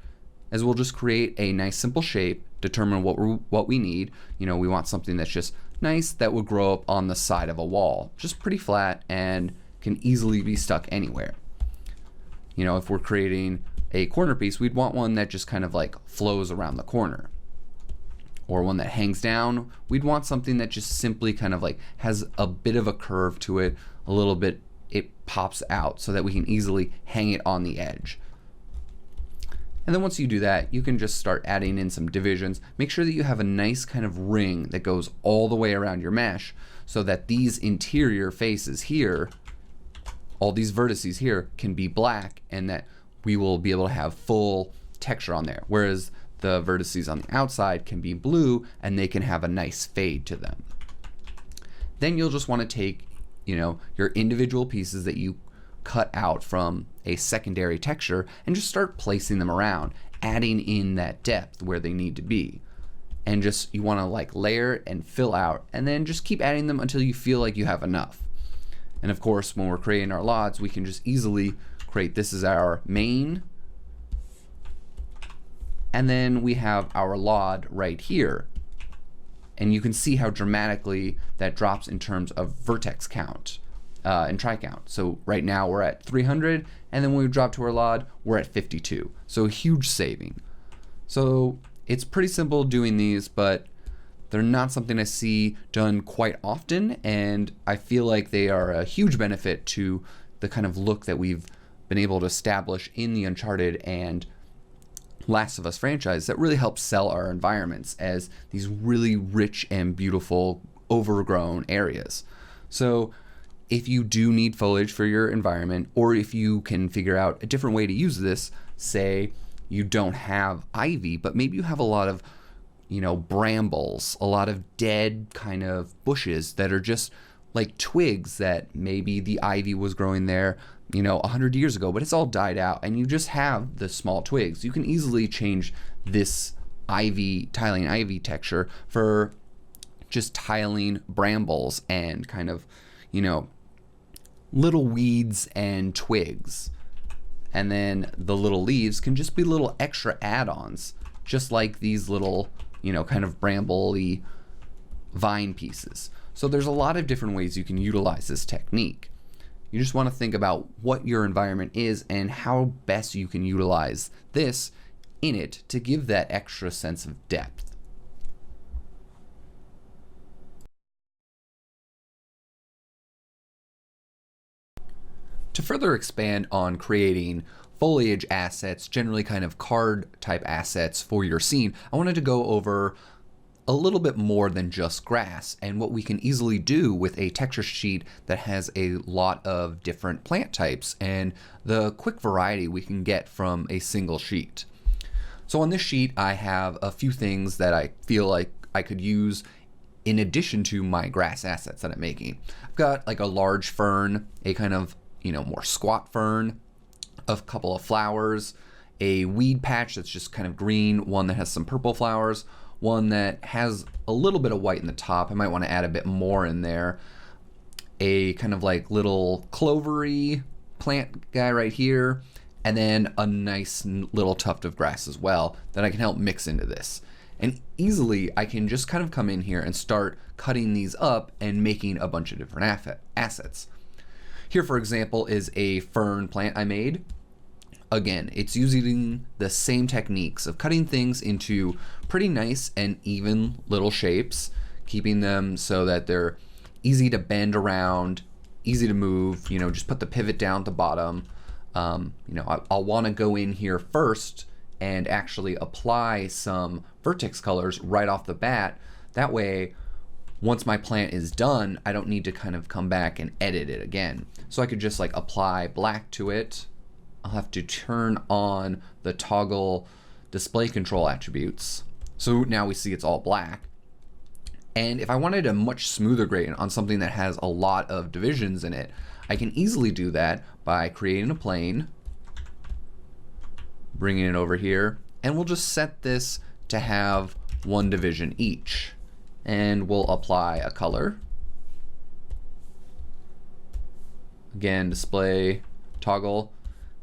as we'll just create a nice simple shape, determine what we need. We want something that's just nice that would grow up on the side of a wall, just pretty flat and can easily be stuck anywhere. If we're creating a corner piece, we'd want one that just kind of like flows around the corner. Or one that hangs down, we'd want something that just simply kind of like has a bit of a curve to it, a little bit, it pops out so that we can easily hang it on the edge. And then once you do that, you can just start adding in some divisions. Make sure that you have a nice kind of ring that goes all the way around your mesh so that these interior faces here, all these vertices here, can be black and that we will be able to have full texture on there. Whereas the vertices on the outside can be blue and they can have a nice fade to them. Then you'll just want to take, your individual pieces that you cut out from a secondary texture and just start placing them around, adding in that depth where they need to be. And just, you want to like layer and fill out and then just keep adding them until you feel like you have enough. And of course, when we're creating our LODs, we can just easily create this as our main. And then we have our LOD right here. And you can see how dramatically that drops in terms of vertex count and try count. So right now we're at 300, and then when we drop to our LOD, we're at 52. So a huge saving. So it's pretty simple doing these, but they're not something I see done quite often, and I feel like they are a huge benefit to the kind of look that we've been able to establish in the Uncharted and Last of Us franchise that really helps sell our environments as these really rich and beautiful overgrown areas. So if you do need foliage for your environment, or if you can figure out a different way to use this, say you don't have ivy, but maybe you have a lot of, brambles, a lot of dead kind of bushes that are just like twigs that maybe the ivy was growing there 100 years ago, but it's all died out and you just have the small twigs. You can easily change this tiling ivy texture for just tiling brambles and kind of, little weeds and twigs. And then the little leaves can just be little extra add-ons, just like these little, kind of bramble-y vine pieces. So there's a lot of different ways you can utilize this technique. You just want to think about what your environment is and how best you can utilize this in it to give that extra sense of depth. To further expand on creating foliage assets, generally kind of card type assets for your scene, I wanted to go over a little bit more than just grass and what we can easily do with a texture sheet that has a lot of different plant types and the quick variety we can get from a single sheet. So on this sheet, I have a few things that I feel like I could use in addition to my grass assets that I'm making. I've got like a large fern, a kind of, more squat fern, a couple of flowers, a weed patch that's just kind of green, one that has some purple flowers, one that has a little bit of white in the top. I might want to add a bit more in there. A kind of like little clovery plant guy right here, and then a nice little tuft of grass as well that I can help mix into this. And easily I can just kind of come in here and start cutting these up and making a bunch of different assets. Here, for example, is a fern plant I made. again, it's using the same techniques of cutting things into pretty nice and even little shapes, keeping them so that they're easy to bend around, easy to move, you know, just put the pivot down at the bottom. You know, I'll want to go in here first and actually apply some vertex colors right off the bat. That way, once my plant is done, I don't need to kind of come back and edit it again. So I could just like apply black to it. I'll have to turn on the toggle display control attributes. So now we see it's all black. And if I wanted a much smoother gradient on something that has a lot of divisions in it, I can easily do that by creating a plane, bringing it over here, and we'll just set this to have one division each. And we'll apply a color. Again, display toggle.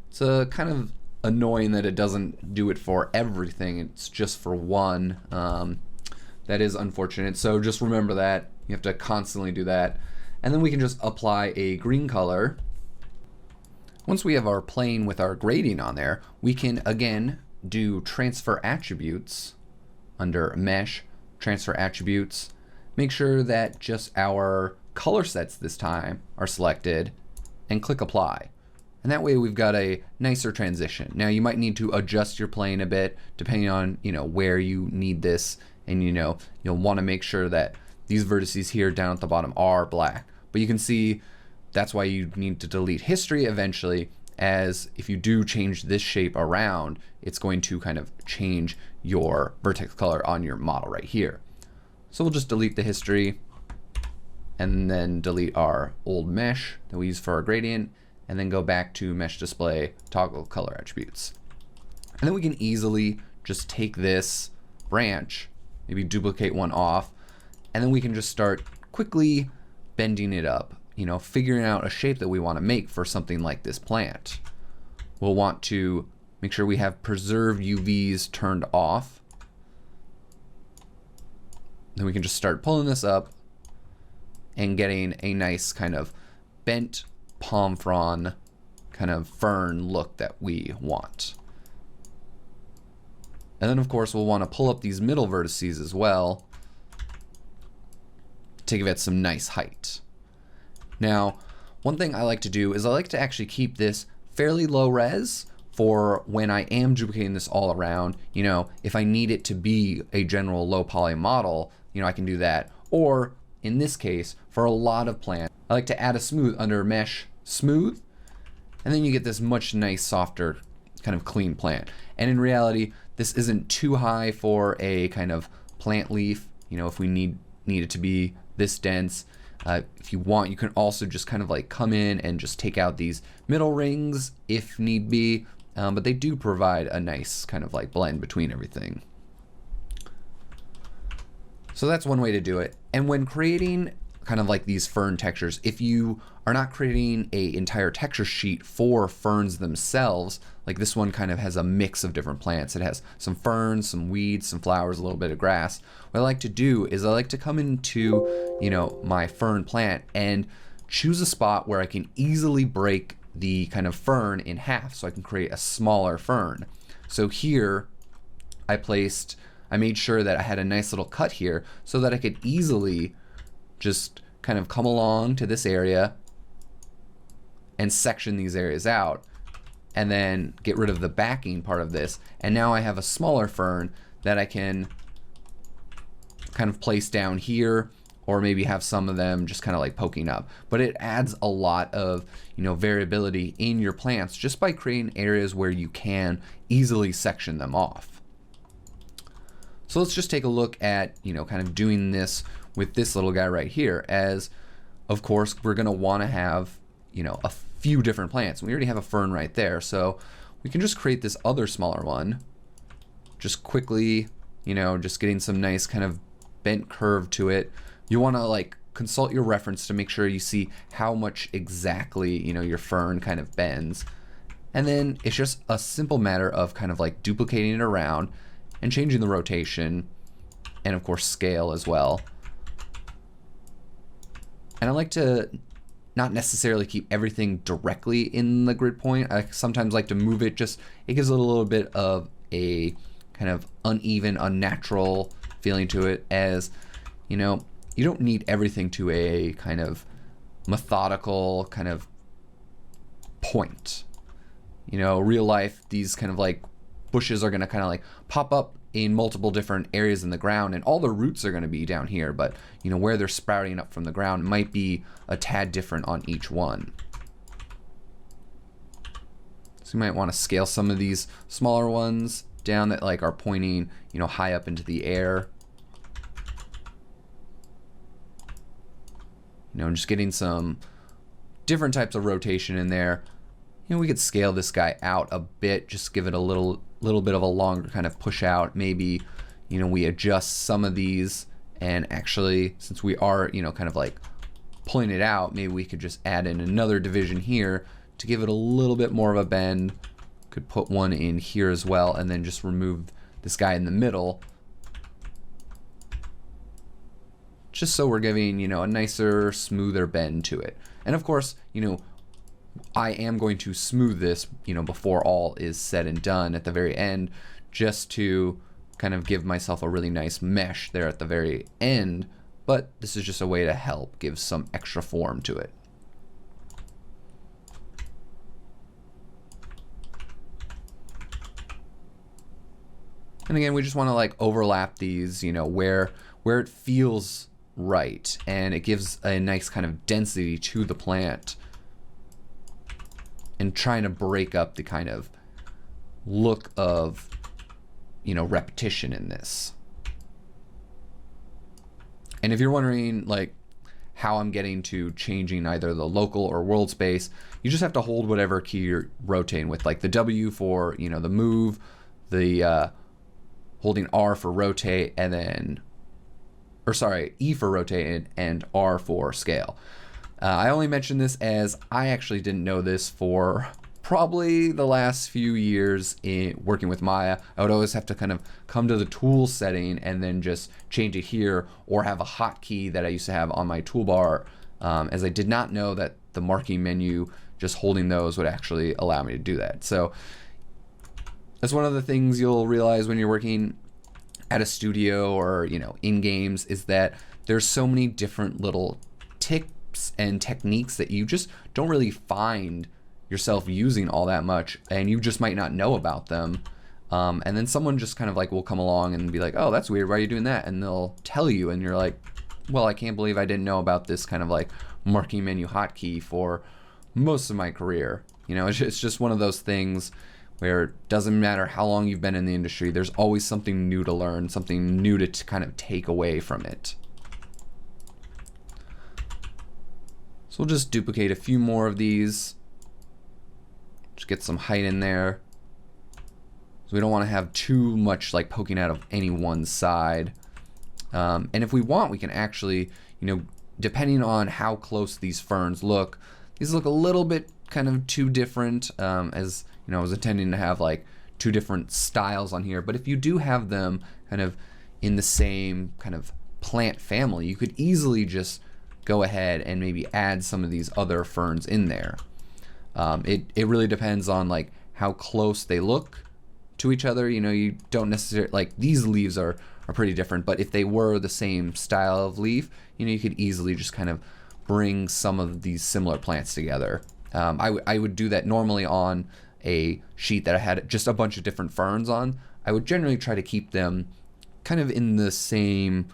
It's kind of annoying that it doesn't do it for everything. It's just for one. That is unfortunate. So just remember that. You have to constantly do that. And then we can just apply a green color. Once we have our plane with our gradient on there, we can again do transfer attributes under mesh, transfer attributes. Make sure that just our color sets this time are selected and click apply. And that way we've got a nicer transition. Now you might need to adjust your plane a bit depending on, you know, where you need this, and you know, you'll want to make sure that these vertices here down at the bottom are black. But you can see that's why you need to delete history eventually, as if you do change this shape around, it's going to kind of change your vertex color on your model right here. So we'll just delete the history and then delete our old mesh that we use for our gradient, and then go back to mesh display, toggle color attributes. And then we can easily just take this branch, maybe duplicate one off, and then we can just start quickly bending it up, you know, figuring out a shape that we want to make for something like this plant. We'll want to make sure we have preserve UVs turned off. Then we can just start pulling this up and getting a nice kind of bent palm frond kind of fern look that we want. And then of course we'll want to pull up these middle vertices as well to give it some nice height. Now, one thing I like to do is I like to actually keep this fairly low res for when I am duplicating this all around. You know, if I need it to be a general low poly model, you know, I can do that. Or in this case, for a lot of plants, I like to add a smooth under mesh smooth, and then you get this much nice, softer, kind of clean plant. And in reality, this isn't too high for a kind of plant leaf. You know, if we need it to be this dense, if you want, you can also just kind of like come in and just take out these middle rings if need be, but they do provide a nice kind of like blend between everything. So that's one way to do it. And when creating kind of like these fern textures, if you are not creating an entire texture sheet for ferns themselves, like this one kind of has a mix of different plants. It has some ferns, some weeds, some flowers, a little bit of grass. What I like to do is I like to come into, you know, my fern plant and choose a spot where I can easily break the kind of fern in half so I can create a smaller fern. So here I made sure that I had a nice little cut here so that I could easily just kind of come along to this area and section these areas out and then get rid of the backing part of this. And now I have a smaller fern that I can kind of place down here, or maybe have some of them just kind of like poking up. But it adds a lot of, you know, variability in your plants just by creating areas where you can easily section them off. So let's just take a look at, you know, kind of doing this with this little guy right here, as of course we're going to want to have, you know, a few different plants. We already have a fern right there, so we can just create this other smaller one just quickly, you know, just getting some nice kind of bent curve to it. You want to like consult your reference to make sure you see how much exactly, you know, your fern kind of bends. And then it's just a simple matter of kind of like duplicating it around and changing the rotation and of course scale as well. And I like to not necessarily keep everything directly in the grid point. I sometimes like to move it, just it gives it a little bit of a kind of uneven, unnatural feeling to it, as you know, you don't need everything to a kind of methodical kind of point. You know, real life, these kind of like bushes are going to kind of like pop up in multiple different areas in the ground, and all the roots are going to be down here, but you know, where they're sprouting up from the ground might be a tad different on each one. So you might want to scale some of these smaller ones down that like are pointing, you know, high up into the air. You know, and just getting some different types of rotation in there. You know, we could scale this guy out a bit, just give it a little bit of a longer kind of push out. Maybe, you know, we adjust some of these, and actually, since we are, you know, kind of like pulling it out, maybe we could just add in another division here to give it a little bit more of a bend. Could put one in here as well, and then just remove this guy in the middle, just so we're giving, you know, a nicer, smoother bend to it. And of course, you know, I am going to smooth this, you know, before all is said and done at the very end, just to kind of give myself a really nice mesh there at the very end. But this is just a way to help give some extra form to it. And again, we just want to like overlap these, you know, where it feels right, and it gives a nice kind of density to the plant, and trying to break up the kind of look of, you know, repetition in this. And if you're wondering like how I'm getting to changing either the local or world space, you just have to hold whatever key you're rotating with, like the W for, you know, the move, the holding R for rotate, and then, or sorry, E for rotate and R for scale. I only mention this as I actually didn't know this for probably the last few years in working with Maya. I would always have to kind of come to the tool setting and then just change it here, or have a hotkey that I used to have on my toolbar, as I did not know that the marking menu, just holding those, would actually allow me to do that. So that's one of the things you'll realize when you're working at a studio or, you know, in games, is that there's so many different little tips and techniques that you just don't really find yourself using all that much, and you just might not know about them. And then someone just kind of like will come along and be like, oh, that's weird, why are you doing that? And they'll tell you, and you're like, well, I can't believe I didn't know about this kind of like marking menu hotkey for most of my career. You know, it's just one of those things where it doesn't matter how long you've been in the industry, there's always something new to learn, something new to kind of take away from it. So we'll just duplicate a few more of these. Just get some height in there. So we don't want to have too much like poking out of any one side. And if we want, we can actually, you know, depending on how close these ferns look, these look a little bit kind of too different, as you know, I was intending to have like two different styles on here. But if you do have them kind of in the same kind of plant family, you could easily just go ahead and maybe add some of these other ferns in there. It really depends on like how close they look to each other. You know, you don't necessarily, like these leaves are pretty different, but if they were the same style of leaf, you know, you could easily just kind of bring some of these similar plants together. I would do that normally on a sheet that I had just a bunch of different ferns on. I would generally try to keep them kind of in the same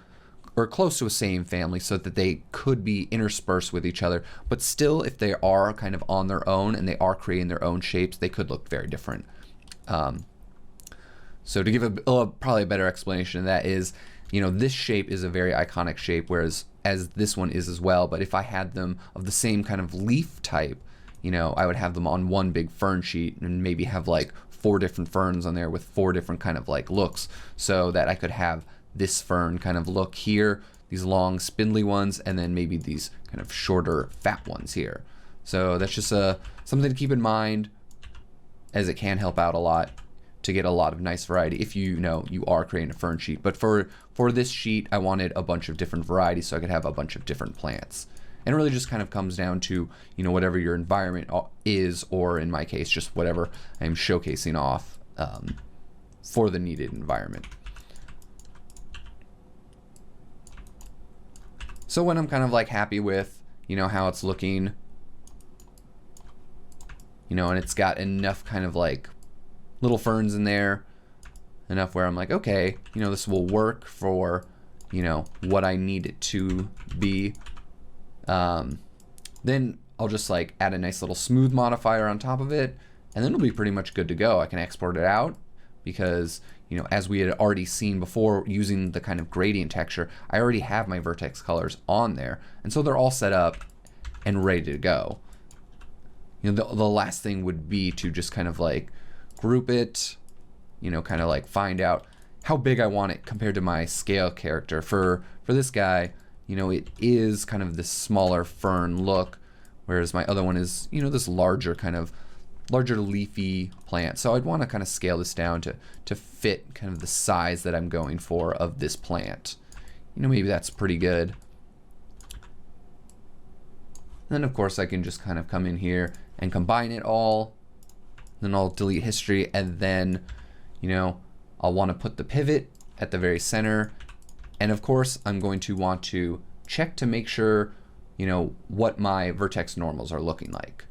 or close to a same family so that they could be interspersed with each other, but still, if they are kind of on their own and they are creating their own shapes, they could look very different. So to give probably a better explanation of that is, you know, this shape is a very iconic shape, whereas as this one is as well, but if I had them of the same kind of leaf type, you know, I would have them on one big fern sheet and maybe have like 4 different ferns on there with 4 different kind of like looks, so that I could have this fern kind of look here, these long spindly ones, and then maybe these kind of shorter fat ones here. So that's just something to keep in mind, as it can help out a lot to get a lot of nice variety if you know you are creating a fern sheet. But for this sheet, I wanted a bunch of different varieties so I could have a bunch of different plants. And it really just kind of comes down to, you know, whatever your environment is, or in my case, just whatever I'm showcasing off for the needed environment. So when I'm kind of like happy with, you know, how it's looking, you know, and it's got enough kind of like little ferns in there, enough where I'm like, okay, you know, this will work for, you know, what I need it to be. Then I'll just like add a nice little smooth modifier on top of it, and then it'll be pretty much good to go. I can export it out because, you know, as we had already seen before using the kind of gradient texture, I already have my vertex colors on there, and so they're all set up and ready to go. You know, the last thing would be to just kind of like group it, you know, kind of like find out how big I want it compared to my scale character. For this guy, you know, it is kind of this smaller fern look, whereas my other one is, you know, this larger kind of larger leafy plant. So I'd want to kind of scale this down to fit kind of the size that I'm going for of this plant. You know, maybe that's pretty good. And then of course I can just kind of come in here and combine it all. Then I'll delete history, and then, you know, I'll want to put the pivot at the very center. And of course, I'm going to want to check to make sure, you know, what my vertex normals are looking like.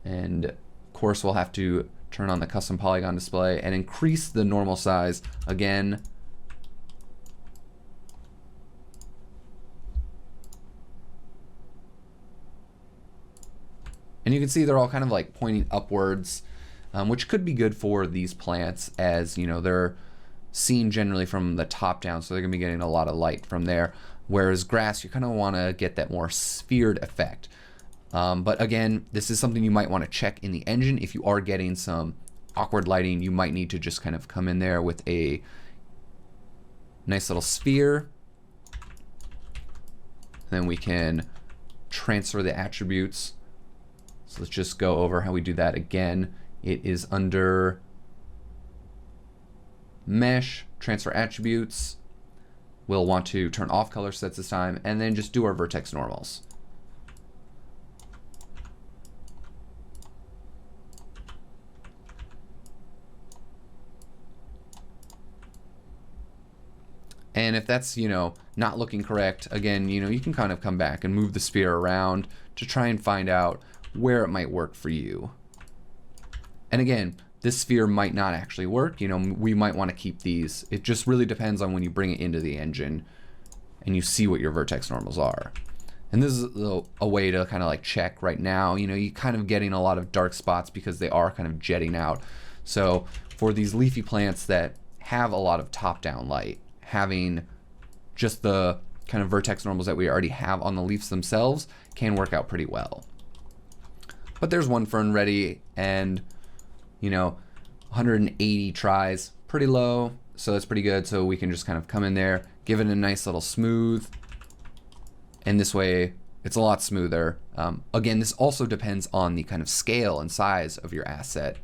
And of course, we'll have to turn on the custom polygon display and increase the normal size again. And you can see they're all kind of like pointing upwards, which could be good for these plants, as, you know, they're seen generally from the top down, so they're gonna be getting a lot of light from there. Whereas grass, you kind of want to get that more sphered effect. But again, this is something you might want to check in the engine. If you are getting some awkward lighting, you might need to just kind of come in there with a nice little sphere. Then we can transfer the attributes. So let's just go over how we do that again. It is under Mesh, Transfer Attributes. We'll want to turn off color sets this time, and then just do our vertex normals. And if that's, you know, not looking correct, again, you know, you can kind of come back and move the sphere around to try and find out where it might work for you. And again, this sphere might not actually work. You know, we might want to keep these. It just really depends on when you bring it into the engine and you see what your vertex normals are. And this is a way to kind of like check right now. You know, you're kind of getting a lot of dark spots because they are kind of jetting out. So for these leafy plants that have a lot of top-down light, having just the kind of vertex normals that we already have on the leaves themselves can work out pretty well. But there's one fern ready, and, you know, 180 tries, pretty low, so that's pretty good. So we can just kind of come in there, give it a nice little smooth, and this way it's a lot smoother. Again, this also depends on the kind of scale and size of your asset.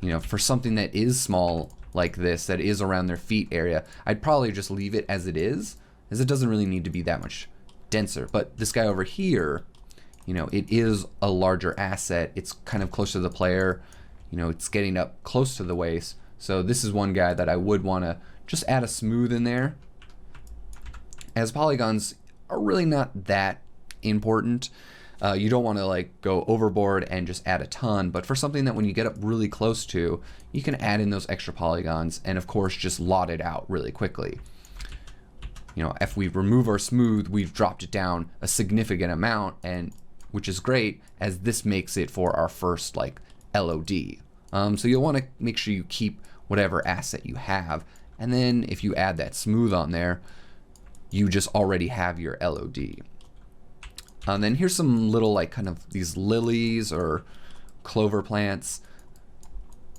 You know, for something that is small like this, that is around their feet area, I'd probably just leave it as it is, as it doesn't really need to be that much denser. But this guy over here, you know, it is a larger asset. It's kind of close to the player. You know, it's getting up close to the waist. So this is one guy that I would want to just add a smooth in there, as polygons are really not that important. You don't want to like go overboard and just add a ton, but for something that when you get up really close to, you can add in those extra polygons and of course just lot it out really quickly. You know, if we remove our smooth, we've dropped it down a significant amount, and which is great, as this makes it for our first like LOD. So you'll want to make sure you keep whatever asset you have, and then if you add that smooth on there, you just already have your LOD. Then here's some little like kind of these lilies or clover plants.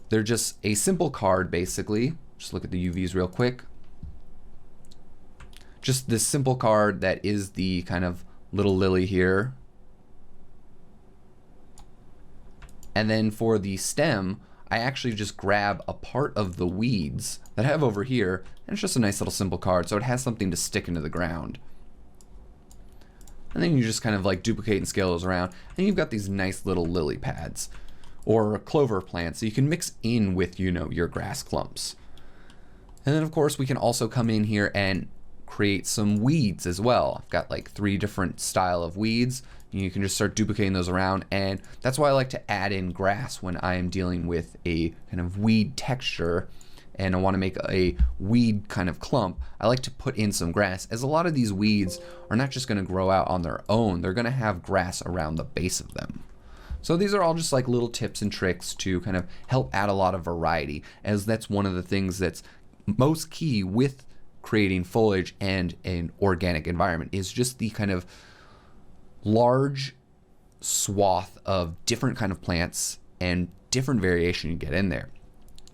They're just a simple card basically. Just look at the UVs real quick. Just this simple card that is the kind of little lily here. And then for the stem, I actually just grab a part of the weeds that I have over here, and it's just a nice little simple card, so it has something to stick into the ground. And then you just kind of like duplicate and scale those around, and you've got these nice little lily pads or clover plants that you can mix in with, your grass clumps. And then of course we can also come in here and create some weeds as well. I've got like 3 different style of weeds. You can just start duplicating those around, and that's why I like to add in grass when I am dealing with a kind of weed texture and I want to make a weed kind of clump. I like to put in some grass, as a lot of these weeds are not just going to grow out on their own, they're going to have grass around the base of them. So these are all just like little tips and tricks to kind of help add a lot of variety, as that's one of the things that's most key with creating foliage and an organic environment, is just the kind of large swath of different kind of plants and different variation you get in there.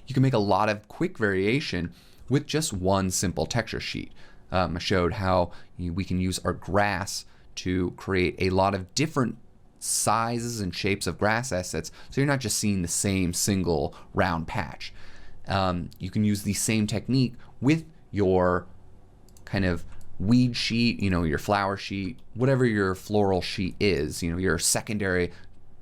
You can make a lot of quick variation with just one simple texture sheet. I showed how we can use our grass to create a lot of different sizes and shapes of grass assets, so you're not just seeing the same single round patch. You can use the same technique with your kind of weed sheet, your flower sheet, whatever your floral sheet is, your secondary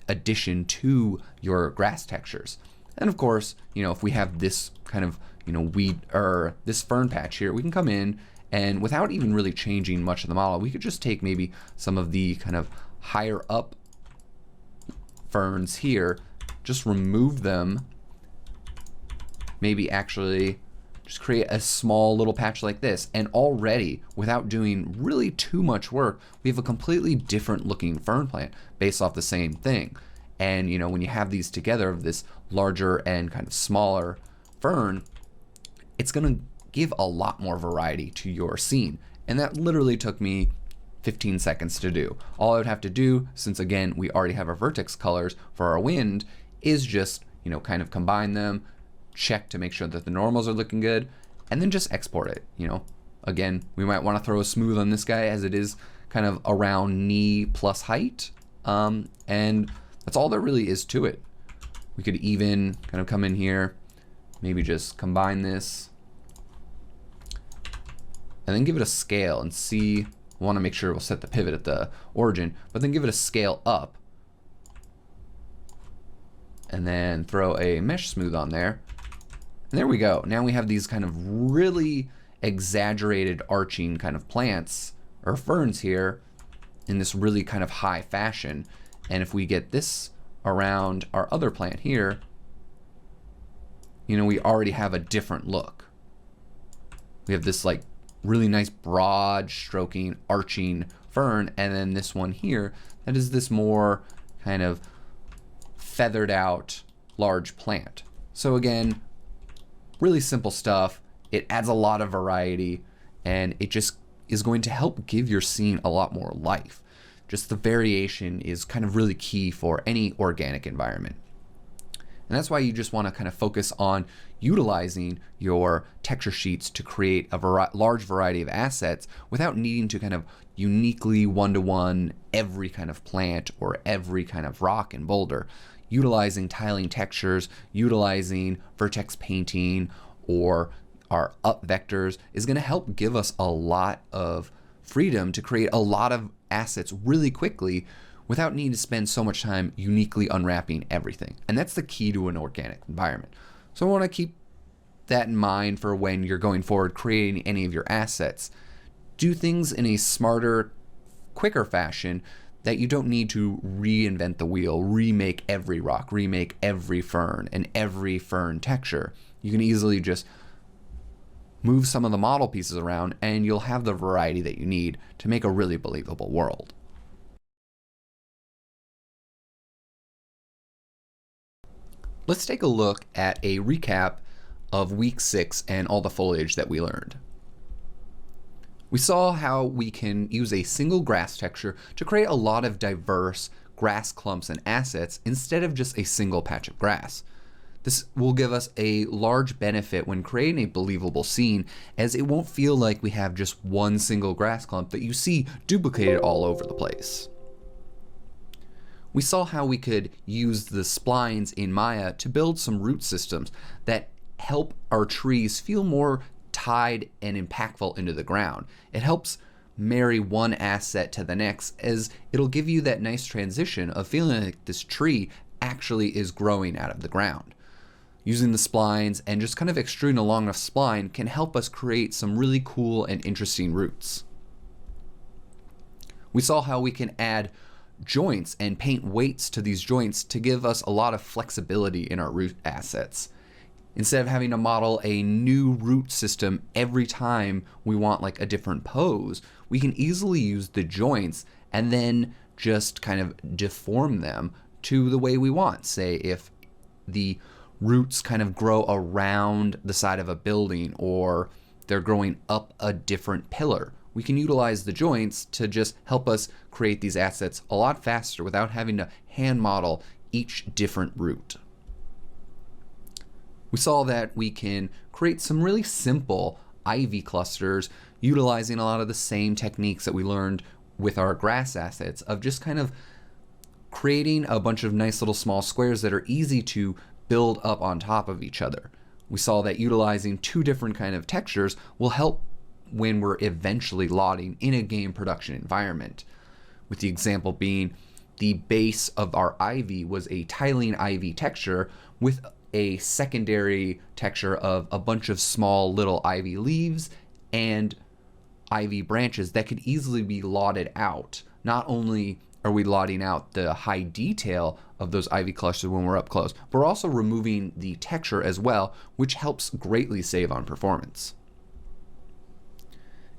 addition to your grass textures. And of course, if we have this kind of, weed or this fern patch here, we can come in and without even really changing much of the model, we could just take maybe some of the kind of higher up ferns here, just remove them, maybe actually just create a small little patch like this, and already, without doing really too much work, we have a completely different looking fern plant based off the same thing. And when you have these together, of this larger and kind of smaller fern, it's gonna give a lot more variety to your scene. And that literally took me 15 seconds to do. All I would have to do, since again we already have our vertex colors for our wind, is just kind of combine them, check to make sure that the normals are looking good, and then just export it. Again, we might want to throw a smooth on this guy, as it is kind of around knee plus height, and that's all there really is to it. We could even kind of come in here, maybe just combine this, and then give it a scale and see. We want to make sure we'll set the pivot at the origin, but then give it a scale up, and then throw a mesh smooth on there. And there we go. Now we have these kind of really exaggerated arching kind of plants or ferns here in this really kind of high fashion. And if we get this around our other plant here, we already have a different look. We have this like really nice broad stroking arching fern, and then this one here that is this more kind of feathered out large plant. So again, really simple stuff. It adds a lot of variety, and it just is going to help give your scene a lot more life. Just the variation is kind of really key for any organic environment. And that's why you just want to kind of focus on utilizing your texture sheets to create a large variety of assets without needing to kind of uniquely one-to-one every kind of plant or every kind of rock and boulder. Utilizing tiling textures, utilizing vertex painting, or our up vectors is going to help give us a lot of freedom to create a lot of assets really quickly without needing to spend so much time uniquely unwrapping everything. And that's the key to an organic environment. So I want to keep that in mind for when you're going forward creating any of your assets. Do things in a smarter, quicker fashion that you don't need to reinvent the wheel, remake every rock, remake every fern and every fern texture. You can easily just move some of the model pieces around and you'll have the variety that you need to make a really believable world. Let's take a look at a recap of week 6 and all the foliage that we learned. We saw how we can use a single grass texture to create a lot of diverse grass clumps and assets instead of just a single patch of grass. This will give us a large benefit when creating a believable scene, as it won't feel like we have just one single grass clump that you see duplicated all over the place. We saw how we could use the splines in Maya to build some root systems that help our trees feel more tied and impactful into the ground. It helps marry one asset to the next, as it'll give you that nice transition of feeling like this tree actually is growing out of the ground. Using the splines and just kind of extruding along a spline can help us create some really cool and interesting roots. We saw how we can add joints and paint weights to these joints to give us a lot of flexibility in our root assets. Instead of having to model a new root system every time we want like a different pose, we can easily use the joints and then just kind of deform them to the way we want. Say if the roots kind of grow around the side of a building or they're growing up a different pillar, we can utilize the joints to just help us create these assets a lot faster without having to hand model each different root. We saw that we can create some really simple ivy clusters utilizing a lot of the same techniques that we learned with our grass assets of just kind of creating a bunch of nice little small squares that are easy to build up on top of each other. We saw that utilizing two different kind of textures will help when we're eventually lotting in a game production environment. With the example being the base of our ivy was a tiling ivy texture with a secondary texture of a bunch of small little ivy leaves and ivy branches that could easily be lotted out. Not only are we lotting out the high detail of those ivy clusters when we're up close, but we're also removing the texture as well, which helps greatly save on performance.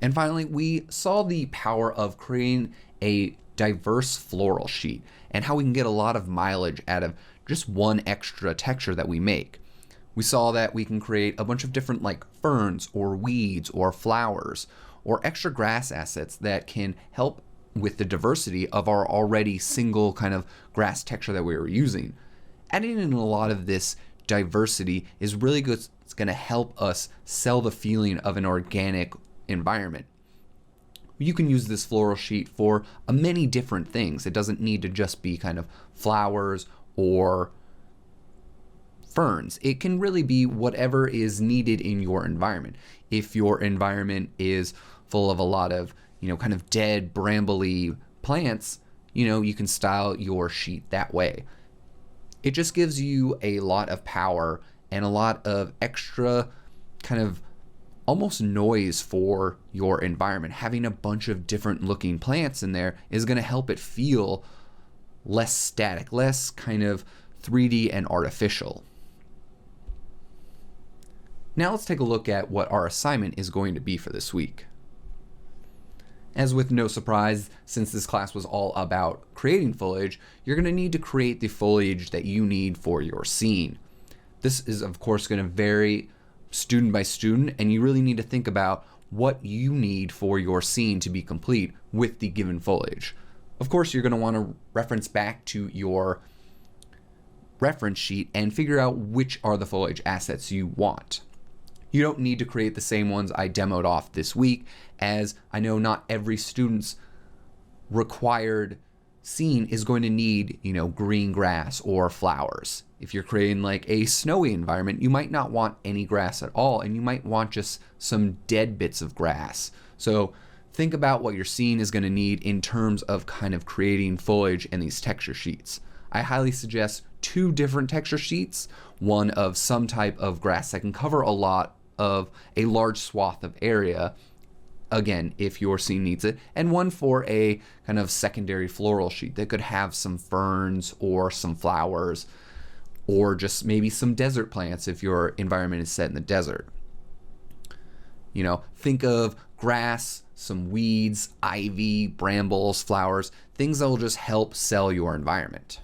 And finally, we saw the power of creating a diverse floral sheet and how we can get a lot of mileage out of just one extra texture that we make. We saw that we can create a bunch of different like ferns or weeds or flowers or extra grass assets that can help with the diversity of our already single kind of grass texture that we were using. Adding in a lot of this diversity is really good. It's going to help us sell the feeling of an organic environment. You can use this floral sheet for many different things. It doesn't need to just be kind of flowers or ferns. It can really be whatever is needed in your environment. If your environment is full of a lot of, kind of dead, brambly plants, you can style your sheet that way. It just gives you a lot of power and a lot of extra kind of almost noise for your environment. Having a bunch of different looking plants in there is going to help it feel less static, less kind of 3D and artificial. Now let's take a look at what our assignment is going to be for this week. As with no surprise, since this class was all about creating foliage, you're going to need to create the foliage that you need for your scene. This is of course going to vary student by student, and you really need to think about what you need for your scene to be complete with the given foliage. Of course, you're going to want to reference back to your reference sheet and figure out which are the foliage assets you want. You don't need to create the same ones I demoed off this week, as I know not every student's required scene is going to need, green grass or flowers. If you're creating like a snowy environment, you might not want any grass at all, and you might want just some dead bits of grass. So think about what your scene is going to need in terms of kind of creating foliage in these texture sheets. I highly suggest 2 different texture sheets, one of some type of grass that can cover a lot of a large swath of area, again, if your scene needs it, and one for a kind of secondary floral sheet that could have some ferns or some flowers or just maybe some desert plants if your environment is set in the desert. Think of grass, some weeds, ivy, brambles, flowers, things that will just help sell your environment.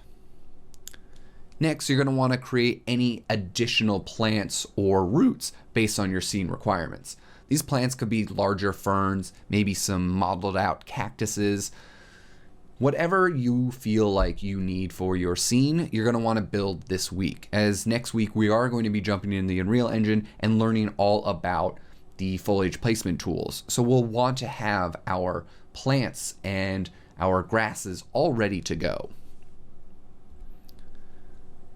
Next, you're going to want to create any additional plants or roots based on your scene requirements. These plants could be larger ferns, maybe some modeled out cactuses. Whatever you feel like you need for your scene, you're going to want to build this week. As next week, we are going to be jumping in the Unreal Engine and learning all about the foliage placement tools. So we'll want to have our plants and our grasses all ready to go.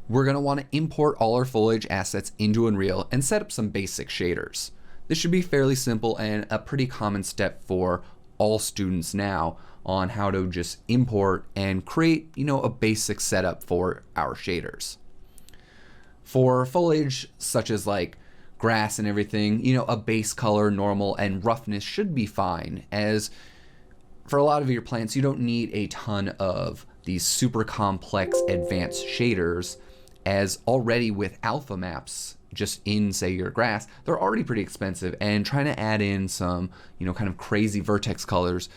We're going to want to import all our foliage assets into Unreal and set up some basic shaders. This should be fairly simple and a pretty common step for all students now on how to just import and create, a basic setup for our shaders. For foliage such as like grass and everything, a base color, normal, and roughness should be fine, as for a lot of your plants, you don't need a ton of these super complex advanced shaders, as already with alpha maps just in, say, your grass, they're already pretty expensive, and trying to add in some, kind of crazy vertex colors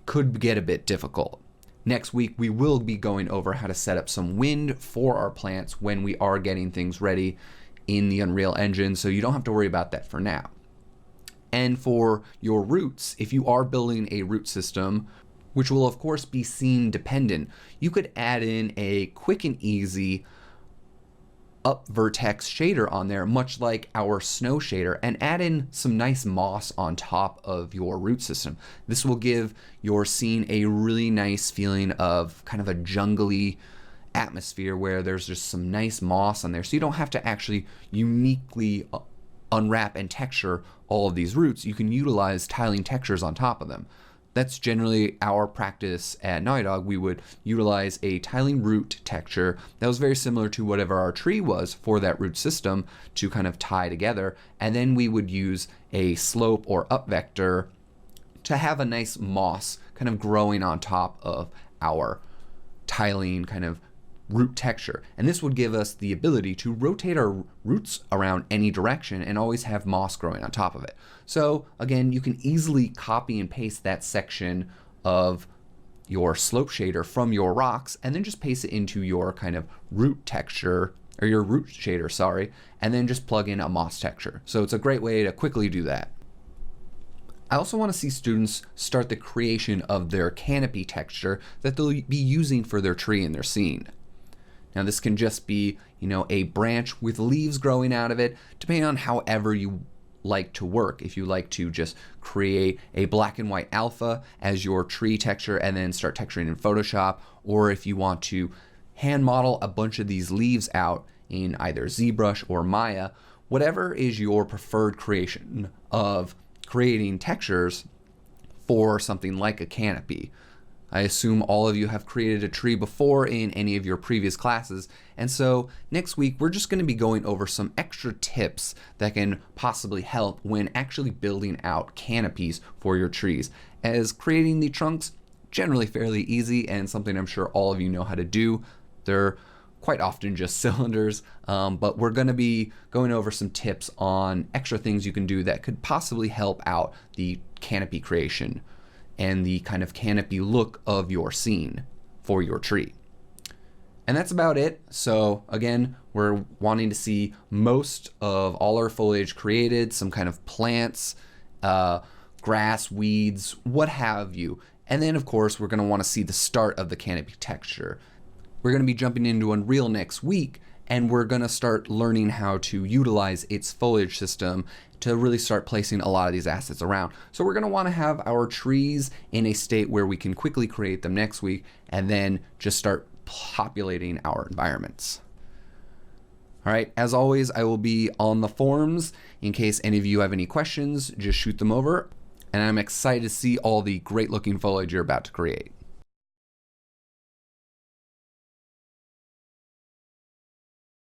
could get a bit difficult. Next week, we will be going over how to set up some wind for our plants when we are getting things ready in the Unreal Engine, so you don't have to worry about that for now. And for your roots, if you are building a root system, which will of course be scene dependent, you could add in a quick and easy up vertex shader on there, much like our snow shader, and add in some nice moss on top of your root system. This will give your scene a really nice feeling of kind of a jungly atmosphere where there's just some nice moss on there, so you don't have to actually uniquely unwrap and texture all of these roots. You can utilize tiling textures on top of them. That's generally our practice at Naughty Dog. We would utilize a tiling root texture that was very similar to whatever our tree was for that root system to kind of tie together, and then we would use a slope or up vector to have a nice moss kind of growing on top of our tiling kind of root texture. And this would give us the ability to rotate our roots around any direction and always have moss growing on top of it. So again, you can easily copy and paste that section of your slope shader from your rocks and then just paste it into your kind of root texture, or your root shader, sorry, and then just plug in a moss texture. So it's a great way to quickly do that. I also want to see students start the creation of their canopy texture that they'll be using for their tree in their scene. Now this can just be, a branch with leaves growing out of it, depending on however you like to work. If you like to just create a black and white alpha as your tree texture and then start texturing in Photoshop, or if you want to hand model a bunch of these leaves out in either ZBrush or Maya, whatever is your preferred creation of creating textures for something like a canopy. I assume all of you have created a tree before in any of your previous classes, and so next week we're just going to be going over some extra tips that can possibly help when actually building out canopies for your trees, as creating the trunks generally fairly easy and something I'm sure all of you know how to do. They're quite often just cylinders, but we're going to be going over some tips on extra things you can do that could possibly help out the canopy creation and the kind of canopy look of your scene for your tree. And that's about it. So again, we're wanting to see most of all our foliage created, some kind of plants, grass, weeds, what have you. And then of course, we're gonna wanna see the start of the canopy texture. We're gonna be jumping into Unreal next week, and we're gonna start learning how to utilize its foliage system to really start placing a lot of these assets around. So we're gonna wanna have our trees in a state where we can quickly create them next week and then just start populating our environments. All right, as always, I will be on the forums in case any of you have any questions, just shoot them over. And I'm excited to see all the great looking foliage you're about to create.